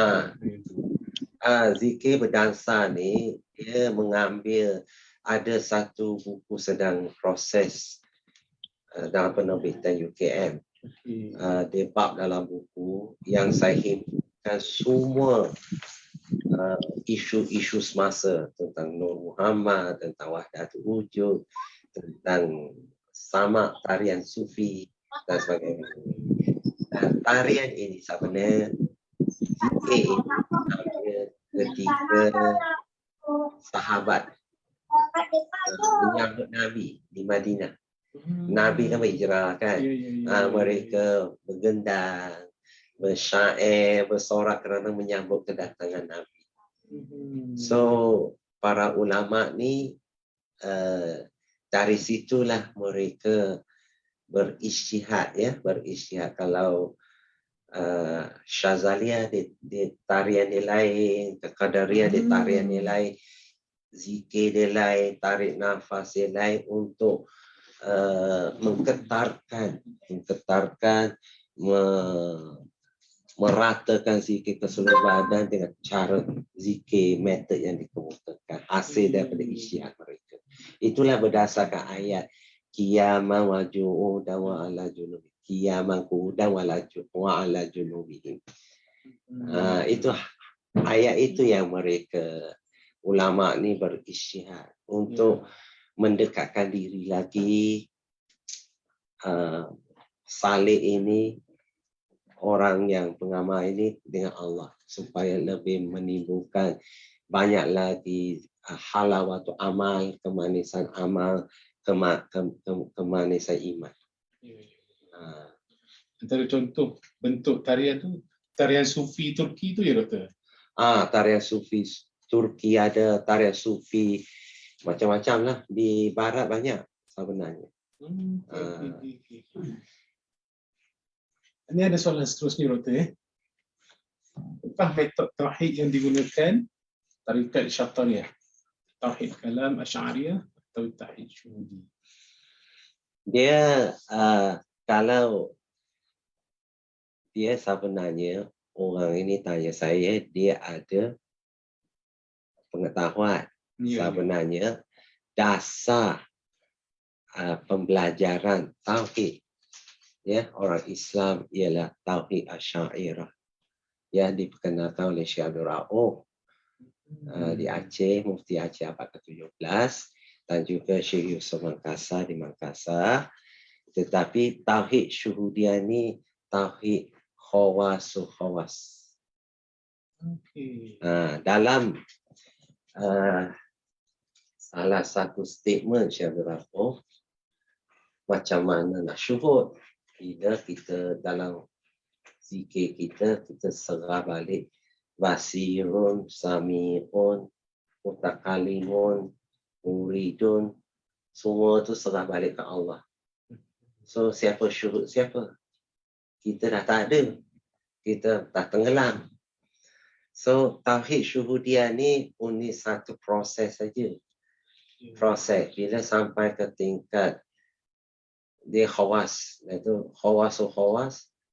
Zikir berdansa ni dia mengambil, ada satu buku sedang proses dalam penerbitan UKM. Dia bab dalam buku yang saya himpunkan semua isu-isu semasa tentang Nur Muhammad, tentang Wahdatul Wujud, tentang sama tarian sufi, dan sebagainya. Dan tarian ini sebenarnya zikir ini ada ketika sahabat menyambut Nabi di Madinah. Nabi kan berhijrah kan. Mereka bergendang, bersyair, bersorak kerana menyambut kedatangan Nabi. So para ulama ni dari situlah mereka berijtihad ya, berijtihad. Kalau Syazaliyah di tarian dia lain, Qadariyah di tarian dia lain, zikir dia lain, tarik nafas dia lain untuk menggetarkan, meratakan zikir ke seluruh badan dengan cara zikir metod yang dikemukakan hasil daripada ijtihad mereka. Itulah berdasarkan ayat qiyaman wa qu'udan wa ala junubi. Qiyaman qu'udan wa ala junubihim. Itu ayat itu yang mereka ulama ni berijtihad untuk mendekatkan diri lagi salih ini, orang yang pengamal ini dengan Allah supaya lebih menimbulkan banyak lagi halawatu amal, kemanisan amal, kemanisan iman. Antara contoh bentuk tarian tu, tarian sufi Turki tu ya Doktor? Tarian sufi Turki ada, tarian sufi macam-macam lah. Di barat banyak sebenarnya. Ini ada soalan seterusnya Doktor. Apakah metod tauhid yang digunakan tarikat Syatariyah? Tauhid kalam Asy'ariyah atau tauhid syuhudi? Dia kalau dia sebenarnya orang ini tanya saya, dia ada pengetahuan. Sebenarnya dasar pembelajaran tauhid ya orang Islam ialah tauhid Asy'ariyah yang diperkenalkan oleh Syekh Abdul Rauf di Aceh, Mufti Aceh abad ke-17, dan juga Syekh Yusuf Makassar di Makassar. Tetapi tauhid syuhudiyah ni tauhid khawas. Dalam salah satu statement Syekh Abdul Rauf, macam mana nak syuhud bila kita dalam zikir kita serah balik basirun, sami'un, mutakalimun, muridun, semua tu serah balik ke Allah. So siapa syuhud siapa? Kita dah tak ada, kita dah tenggelam. So tauhid syuhudiyah ni only satu proses saja. Proses bila sampai ke tingkat dia khawas, iaitu khawas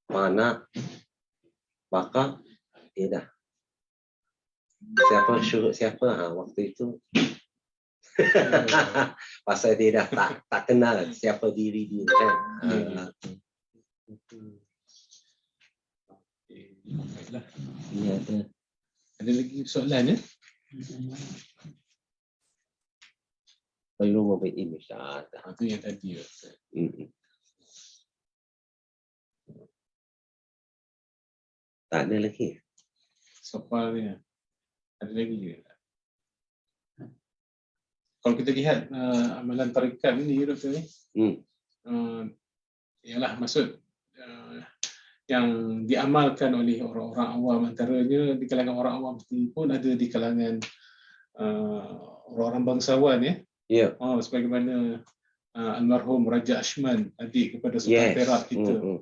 mana maka dia dah siapa syuhud siapa waktu itu pasal dia dah tak kenal siapa diri dia kan. Ini ada lagi soalan ya? Belum membuat image Itu yang tadi. Tak ada lagi. Soalnya ada lagi juga. Kalau kita lihat amalan tarikat ni Doktor ni, ialah maksud yang diamalkan oleh orang-orang awam, antaranya di kalangan orang awam pun ada di kalangan orang-orang bangsawan ya. Ya. Sebagaimana almarhum Raja Ashman, adik kepada Sultan Perak kita.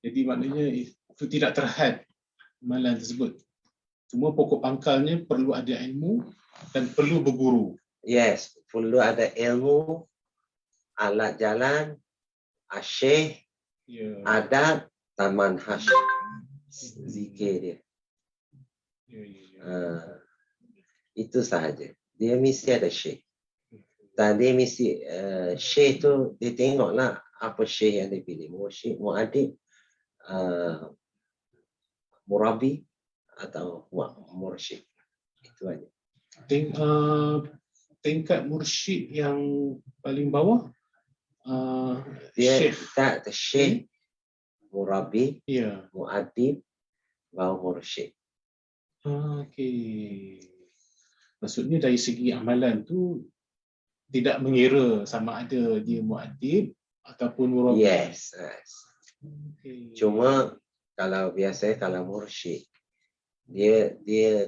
Jadi maknanya itu tidak terhad amalan tersebut. Cuma pokok pangkalnya perlu ada ilmu dan perlu berguru. Yes, perlu ada ilmu, alat jalan, asyik, adat, dan manhaj zikir dia. Itu sahaja. Dia mesti ada syekh. Dan dia mesti syekh tu dia tengoklah apa syekh yang dia pilih. Mursyid, muadib, murabi atau mursyid. Itu aja. Tingkat mursyid yang paling bawah Dia Syekh. tak syekh, murabi, Ya. muadib, baru mursyid. Okey. Maksudnya dari segi amalan tu tidak mengira sama ada dia muadib ataupun murabi. Yes. Okey. Cuma kalau biasa kalau mursyid, dia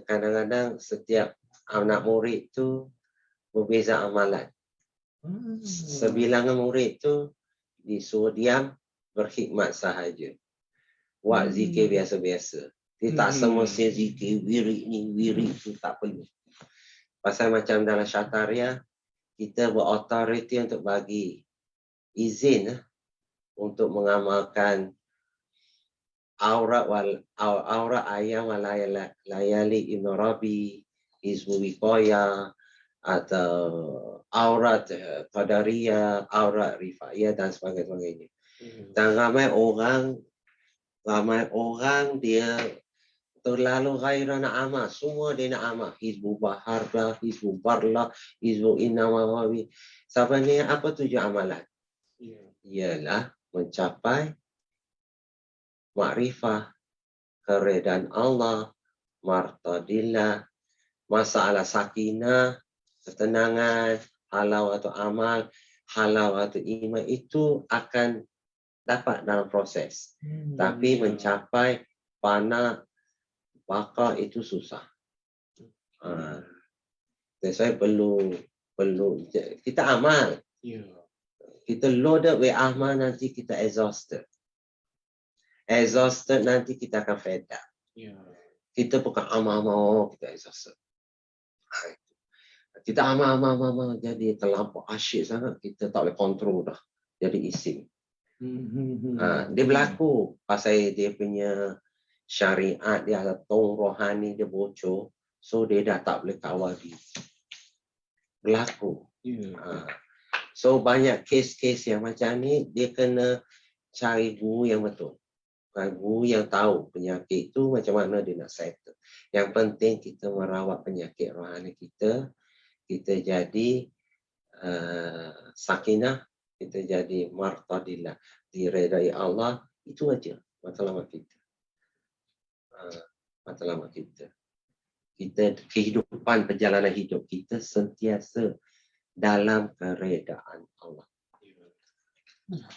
kadang-kadang setiap anak murid tu berbeza amalan. Sebilangan murid tu disuruh diam, berkhidmat sahaja. Buat zikir biasa-biasa. Dia tak semestinya zikir wirid ni, wirid tu tak perlu. Pasal macam dalam syataria, kita berautoriti untuk bagi izin untuk mengamalkan aurat ayam layali Ibn Rabi, Hizbul Wiqayah, atau aurat Qadariyah, aurat Rifaiyah dan sebagainya. Dan ramai orang dia terlalu gairah nak amal. Semua dia nak amal. Hizbul Bahar lah, Hizbul Bar lah, Hizbul Innawawi. Sebenarnya apa tujuan amalan? Ialah mencapai makrifah, keredaan Allah, martadillah, masalah sakinah, ketenangan, halawatu amal, halawatu iman itu akan dapat dalam proses. Tapi mencapai fana baka itu susah. That's why perlu kita amal. Kita loaded with amal, nanti kita exhausted. Exhausted nanti kita akan fed up. Kita bukan amal, kita exhausted. Kita amal, jadi terlampau asyik sangat, kita tak boleh kontrol dah. Jadi isim. Dia berlaku pasal dia punya syariat, dia ada tong rohani, dia bocor. So, dia dah tak boleh kawal diri. Berlaku. So, banyak kes-kes yang macam ni, dia kena cari guru yang betul. Guru yang tahu penyakit itu macam mana dia nak settle. Yang penting kita merawat penyakit rohani kita. Kita jadi sakinah, kita jadi martadillah, diredai Allah. Itu aja matlamat kita. Matlamat kita. Kehidupan perjalanan hidup kita sentiasa dalam keredaan Allah.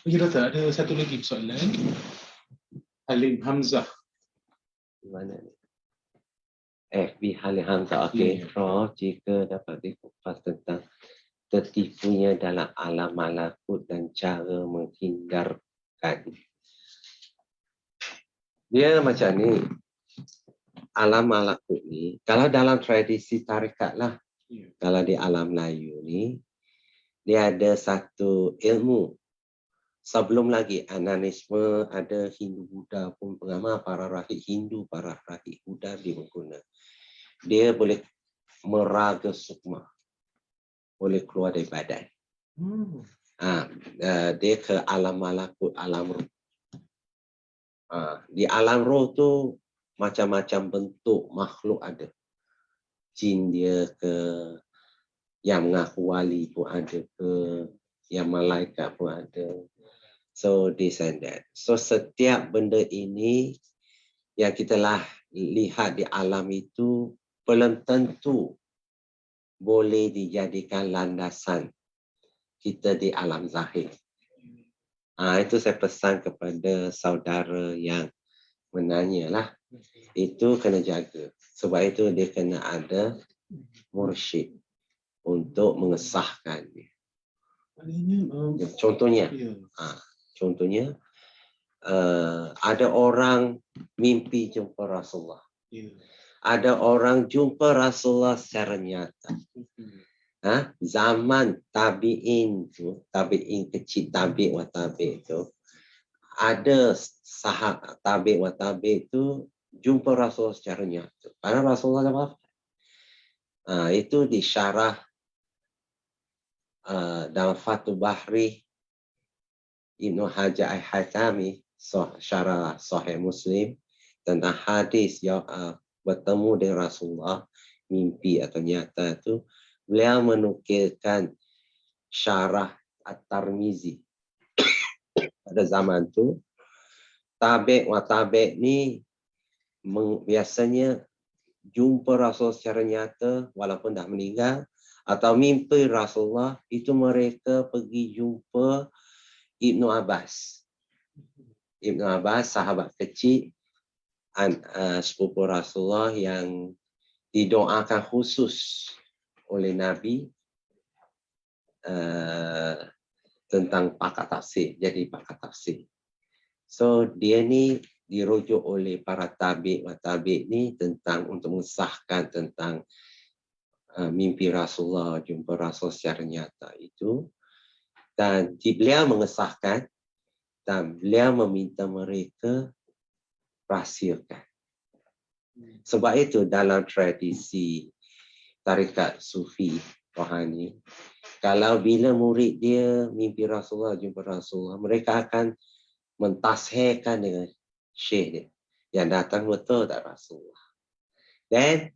Kita tak ada satu lagi soalan. Halim Hamzah. Di mana ni? FB Halim Hamzah. Okey. Roh jika dapat dikupas tentang tertipunya dalam alam malakut dan cara menghindarkan. Dia macam ni. Alam malakut ni, kalau dalam tradisi tarekat lah, kalau di alam Melayu ni, dia ada satu ilmu. Sebelum lagi ananisme, ada Hindu-Buddha pun pengamal, para rahib Hindu, para rahib Buddha dia mengguna. Dia boleh meraga sukma, boleh keluar dari badan. Dia ke alam malakut, alam roh. Di alam roh tu, macam-macam bentuk makhluk ada. Jin dia ke, yang mengaku wali pun ada ke, yang malaikat pun ada. So this and that. So setiap benda ini yang kita lihat di alam itu belum tentu boleh dijadikan landasan kita di alam zahir. Itu saya pesan kepada saudara yang menanya lah. Itu kena jaga. Sebab itu dia kena ada mursyid untuk mengesahkan dia. Contohnya, ada orang mimpi jumpa Rasulullah. Ada orang jumpa Rasulullah secara nyata. Zaman tabi'in tu, tabi'in kecil, tabi' wa tabi' itu, ada sahabat tabi' wa tabi' itu jumpa Rasulullah secara nyata. Padahal Rasulullah dah wafat. Itu disyarah dalam Fathul Bahri Ibnu Hajar Al-Haytami, syarah Sahih Muslim, tentang hadis yang bertemu dengan Rasulullah, mimpi atau nyata itu. Beliau menukilkan syarah At-Tirmizi pada zaman tu. Tabi' wa tabi' ni biasanya jumpa Rasul secara nyata walaupun dah meninggal, atau mimpi Rasulullah, itu mereka pergi jumpa Ibnu Abbas. Ibnu Abbas, sahabat kecil, sepupu Rasulullah yang didoakan khusus oleh Nabi tentang pakar tafsir, jadi pakar tafsir. So dia ni dirujuk oleh para tabi' wa tabi' ni tentang untuk mengesahkan tentang mimpi Rasulullah, jumpa Rasul secara nyata itu. Dan beliau mengesahkan dan beliau meminta mereka rahsiakan. Sebab itu dalam tradisi tarikat Sufi rohani, kalau bila murid dia mimpi Rasulullah, jumpa Rasulullah, mereka akan mentashehkan dengan syekh dia yang datang betul tak Rasulullah. Dan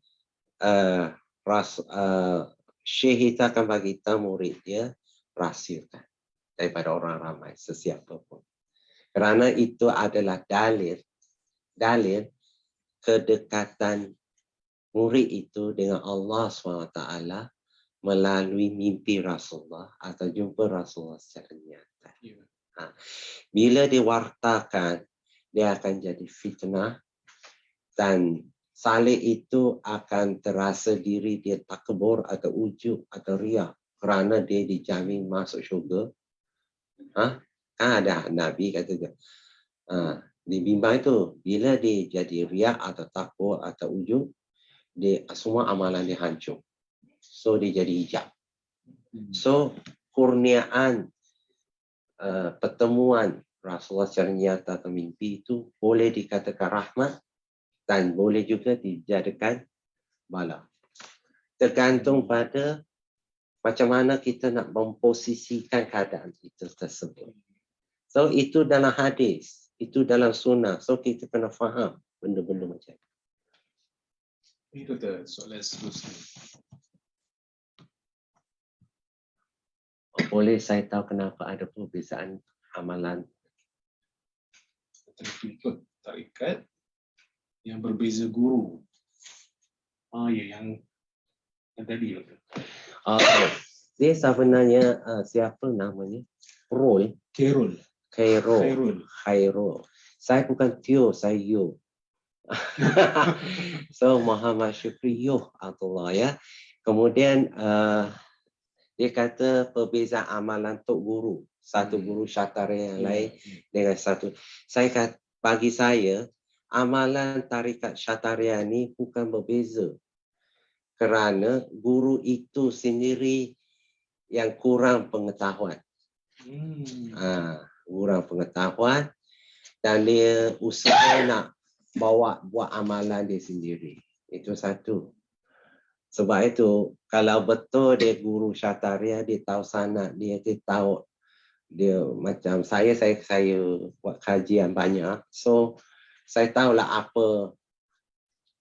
syekh itu akan bagi tahu murid dia rahsiakan daripada orang ramai, sesiapa pun. Kerana itu adalah dalil kedekatan murid itu dengan Allah SWT melalui mimpi Rasulullah atau jumpa Rasulullah secara nyata. Bila diwartakan, dia akan jadi fitnah dan salih itu akan terasa diri dia takbur atau ujub atau riak kerana dia dijamin masuk syurga. Kan ada Nabi kata dia. Dibimbang itu bila dia jadi riak atau takbur atau ujub, dia semua amalan dia hancur. So dia jadi hijab. So kurniaan pertemuan Rasulullah secara nyata atau mimpi itu boleh dikatakan rahmat dan boleh juga dijadikan bala. Tergantung pada macam mana kita nak memposisikan keadaan itu tersebut. So itu dalam hadis, itu dalam sunnah. So kita kena faham benda-benda macam itu. Itu tu soalan seterusnya. Boleh saya tahu kenapa ada perbezaan amalan? Ikut tarikat yang berbeza guru. Ya yang tadi. Dia sebenarnya siapa namanya? Khairul. Khairul. Saya bukan Tio, saya Yo. So Muhammad Syukri Yo Abdullah ya. Kemudian dia kata perbezaan amalan tok guru. Satu guru syataria yang lain dengan satu. Bagi saya, amalan tarikat syataria ni bukan berbeza. Kerana guru itu sendiri yang kurang pengetahuan. Kurang pengetahuan dan dia usaha nak buat amalan dia sendiri. Itu satu. Sebab itu, kalau betul dia guru syataria, dia tahu sanad, dia tahu, dia macam saya buat kajian banyak. So, saya tahulah apa,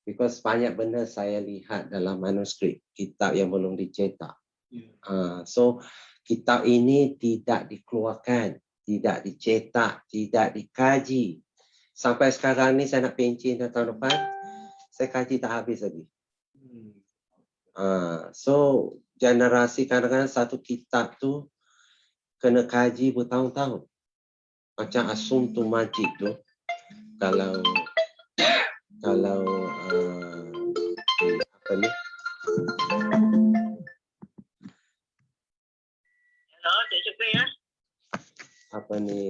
because banyak benda saya lihat dalam manuskrip, kitab yang belum dicetak. So, kitab ini tidak dikeluarkan, tidak dicetak, tidak dikaji. Sampai sekarang ni saya nak pencen tahun depan, saya kaji tak habis lagi. So generasi kadang-kadang satu kitab tu kena kaji bertahun-tahun. Macam As-Sumtu Majid tu, kalau apa ni? Hello, Cik Syukri ya. Apa ni?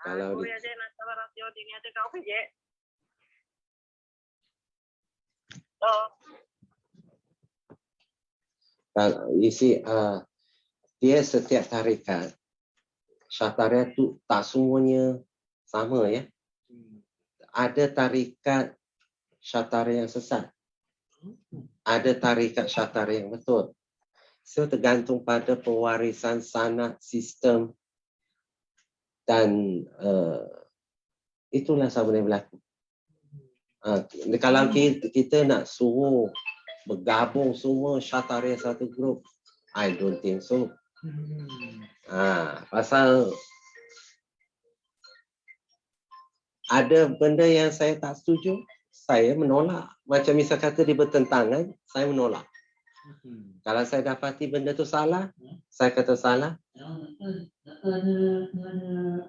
Kalau Aku ada nak tahu rasio ini ada kau je. you see, dia setiap tarikat syataria tu tak semuanya sama ya. Ada tarikat syataria yang sesat. Ada tarikat syataria yang betul. So tergantung pada pewarisan sanad, sistem dan itulah sebenarnya berlaku. Kalau kita nak suruh bergabung semua syataria satu grup, I don't think so. Pasal ada benda yang saya tak setuju, saya menolak. Macam misal kata dia bertentangan, saya menolak. Kalau saya dapati benda tu salah, saya kata salah.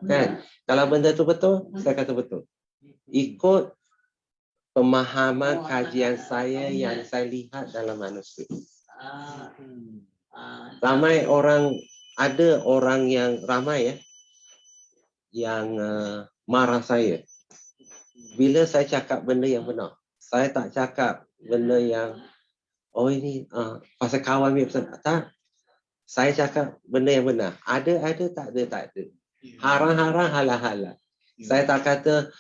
Kan? Kalau benda tu betul, saya kata betul. Ikut pemahaman kajian saya yang saya lihat dalam manuskrip. Ramai orang, ada orang yang ramai yang marah saya bila saya cakap benda yang benar. Saya tak cakap benda yang ini pasal kawan ni tak. Saya cakap benda yang benar. Ada, tak ada. Harang-harang, halal-halal. Saya tak kata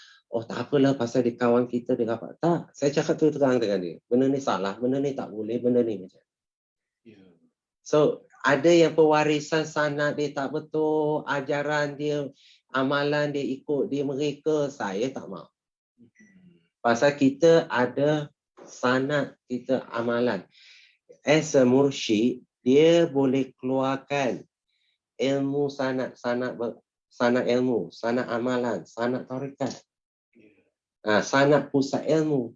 tak apalah pasal dia kawan kita dia dapat. Tak, saya cakap terang dengan dia. Benda ni salah, benda ni tak boleh, benda ni macam. So, ada yang pewarisan sanad dia tak betul, ajaran dia, amalan dia ikut dia mereka, saya tak mahu. Pasal kita ada sanad, kita amalan. As a mursyid, dia boleh keluarkan ilmu sanad ilmu, sanad amalan, sanad tarekat. Sanad pusat ilmu.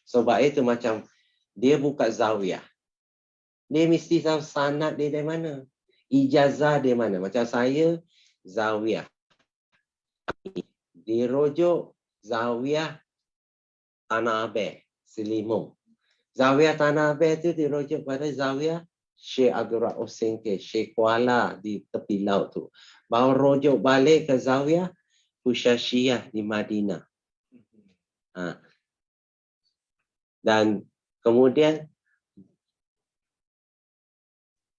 Sebab itu macam dia buka zawiyah. Dia mesti tahu sanad dia dari mana. Ijazah dia mana. Macam saya, zawiyah. Dirujuk zawiyah Tanah Abeh, Selimung. Zawiyah Tanah Abeh itu dirujuk pada zawiyah Syekh Abdul Rauf Singkil, Syekh Kuala di tepi laut tu. Baru rujuk balik ke zawiyah Husyashiyah di Madinah. Dan kemudian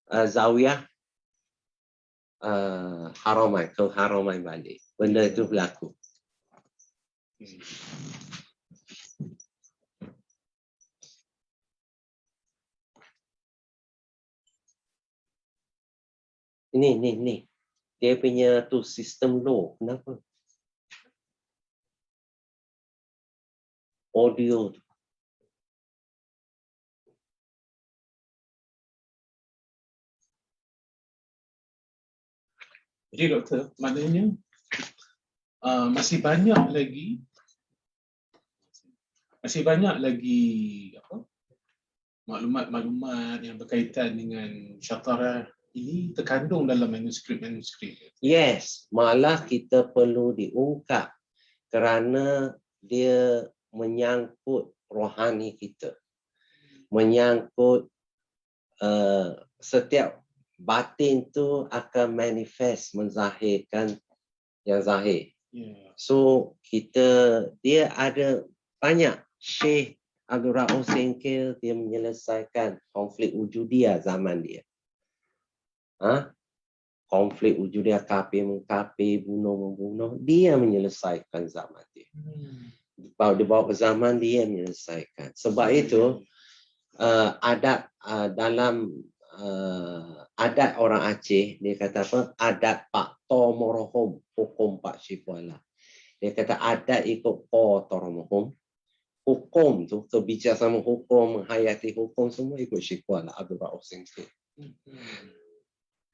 zawiyah Haramain, ke Haramain balik. Benda itu berlaku. Ni. Dia punya tu sistem low. Kenapa? Audio tu. Jadi doktor, maknanya masih banyak lagi maklumat-maklumat yang berkaitan dengan syatara ini terkandung dalam manuskrip. Yes, malah kita perlu diungkap kerana dia menyangkut rohani kita. Menyangkut setiap batin tu akan manifest, menzahirkan yang zahir. So dia ada banyak. Syekh Abdul Rauf Singkil dia menyelesaikan konflik wujudiyah zaman dia. Konflik wujudiyah, kafir mengkafir, bunuh-membunuh, dia menyelesaikan zaman dia. Dibawa ke zaman dia menyelesaikan. Sebab itu adat dalam adat orang Aceh, dia kata apa? Adat Pak To Morohom, hukum Pak Syifuala. Dia kata adat ikut Po Toromohom. Hukum tu, kebijaksanaan hukum, menghayati hukum, semua ikut Syifuala Abdul Rauf Singkil.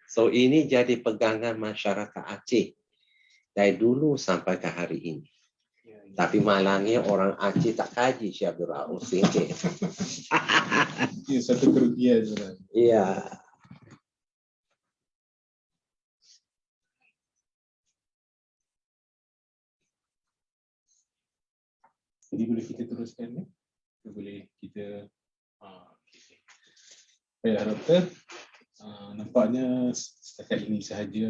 So ini jadi pegangan masyarakat Aceh dari dulu sampai ke hari ini. Tapi malangnya orang Aceh tak kaji Syekh Abdul Rauf Singkil. Itu satu kerugian sebenarnya. Ya. Jadi boleh kita teruskan ni? Boleh kita baiklah doktor. Nampaknya setakat ini sahaja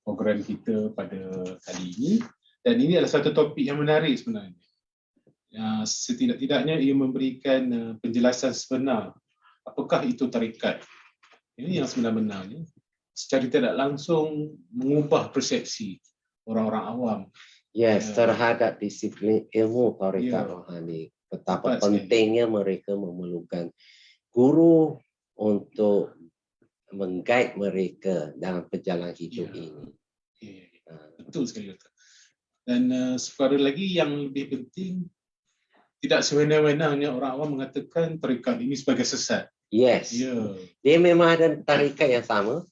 program kita pada kali ini. Dan ini adalah satu topik yang menarik sebenarnya. Setidak-tidaknya ia memberikan penjelasan sebenar. Apakah itu tarekat? Ini yang sebenar-benarnya. Secara tidak langsung mengubah persepsi orang-orang awam. Yes, terhadap disiplin ilmu tarekat rohani. Betapa pentingnya mereka memerlukan guru untuk mengguide mereka dalam perjalanan hidup ini. Betul sekali doktor. Dan sekali lagi yang lebih penting, tidak sewenang-wenangnya orang awam mengatakan tarekat ini sebagai sesat. Yes. Dia memang ada tarekat yang sama.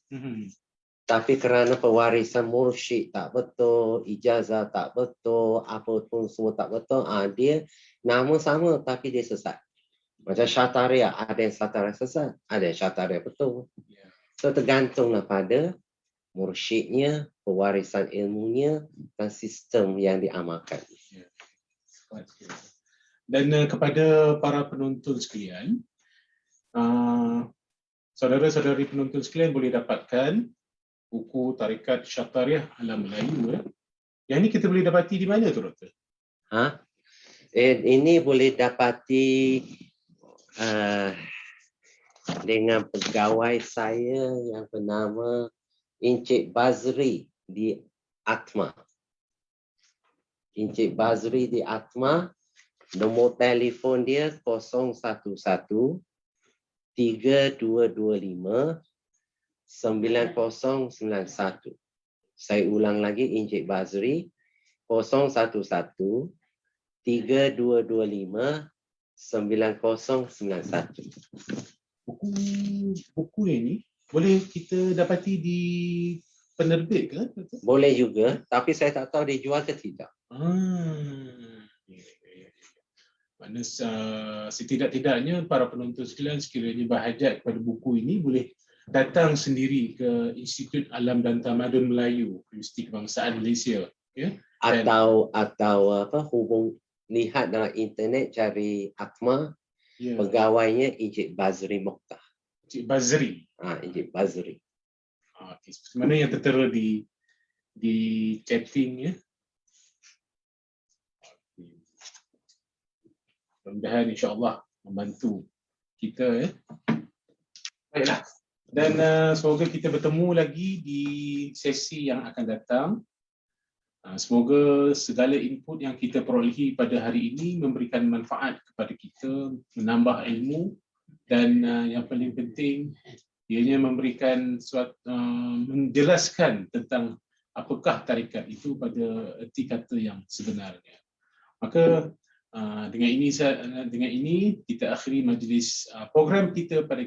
Tapi kerana pewarisan mursyid tak betul, ijazah tak betul, apa pun semua tak betul, dia nama sama tapi dia sesat. Macam Syataria, ada yang Syataria sesat, ada yang Syataria betul. So tergantunglah pada mursyidnya, pewarisan ilmunya dan sistem yang diamalkan. Dan kepada para penonton sekalian, saudara-saudari penonton sekalian boleh dapatkan buku Tarikat Syatariah Alam Melayu. Yang ini kita boleh dapati di mana tu, Doktor? Ini boleh dapati dengan pegawai saya yang bernama Encik Bazri di Atma. Encik Bazri di Atma, nombor telefon dia 011 3225 9091. Saya ulang lagi, Encik Bazri 011 3225 9091. Buku ini boleh kita dapati di penerbit ke? Boleh juga, tapi saya tak tahu dia jual ke tidak. Maknanya setidak-tidaknya para penonton sekalian sekiranya berhajat kepada buku ini boleh datang sendiri ke Institut Alam dan Tamadun Melayu Universiti Kebangsaan Malaysia, ya. Atau lihat dalam internet, cari Atma, Ya. pegawainya Encik Bazri Mokhtar. Encik Bazri. Encik Bazri. Okay. Mana yang tertera di chatting, ya. Mudah-mudahan insya-Allah membantu kita, ya. Baiklah. Dan semoga kita bertemu lagi di sesi yang akan datang. Semoga segala input yang kita perolehi pada hari ini memberikan manfaat kepada kita, menambah ilmu dan yang paling penting ianya memberikan menjelaskan tentang apakah tarikat itu pada erti kata yang sebenarnya. Maka dengan ini kita akhiri majlis program kita pada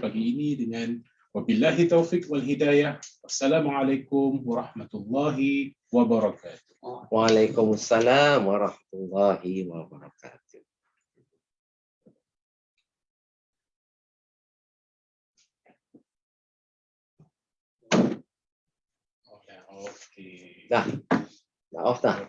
pagi ini dengan wabillahi taufiq wal hidayah. Wassalamualaikum warahmatullahi wabarakatuh. Waalaikumsalam warahmatullahi wabarakatuh. Okay. Dah off dah.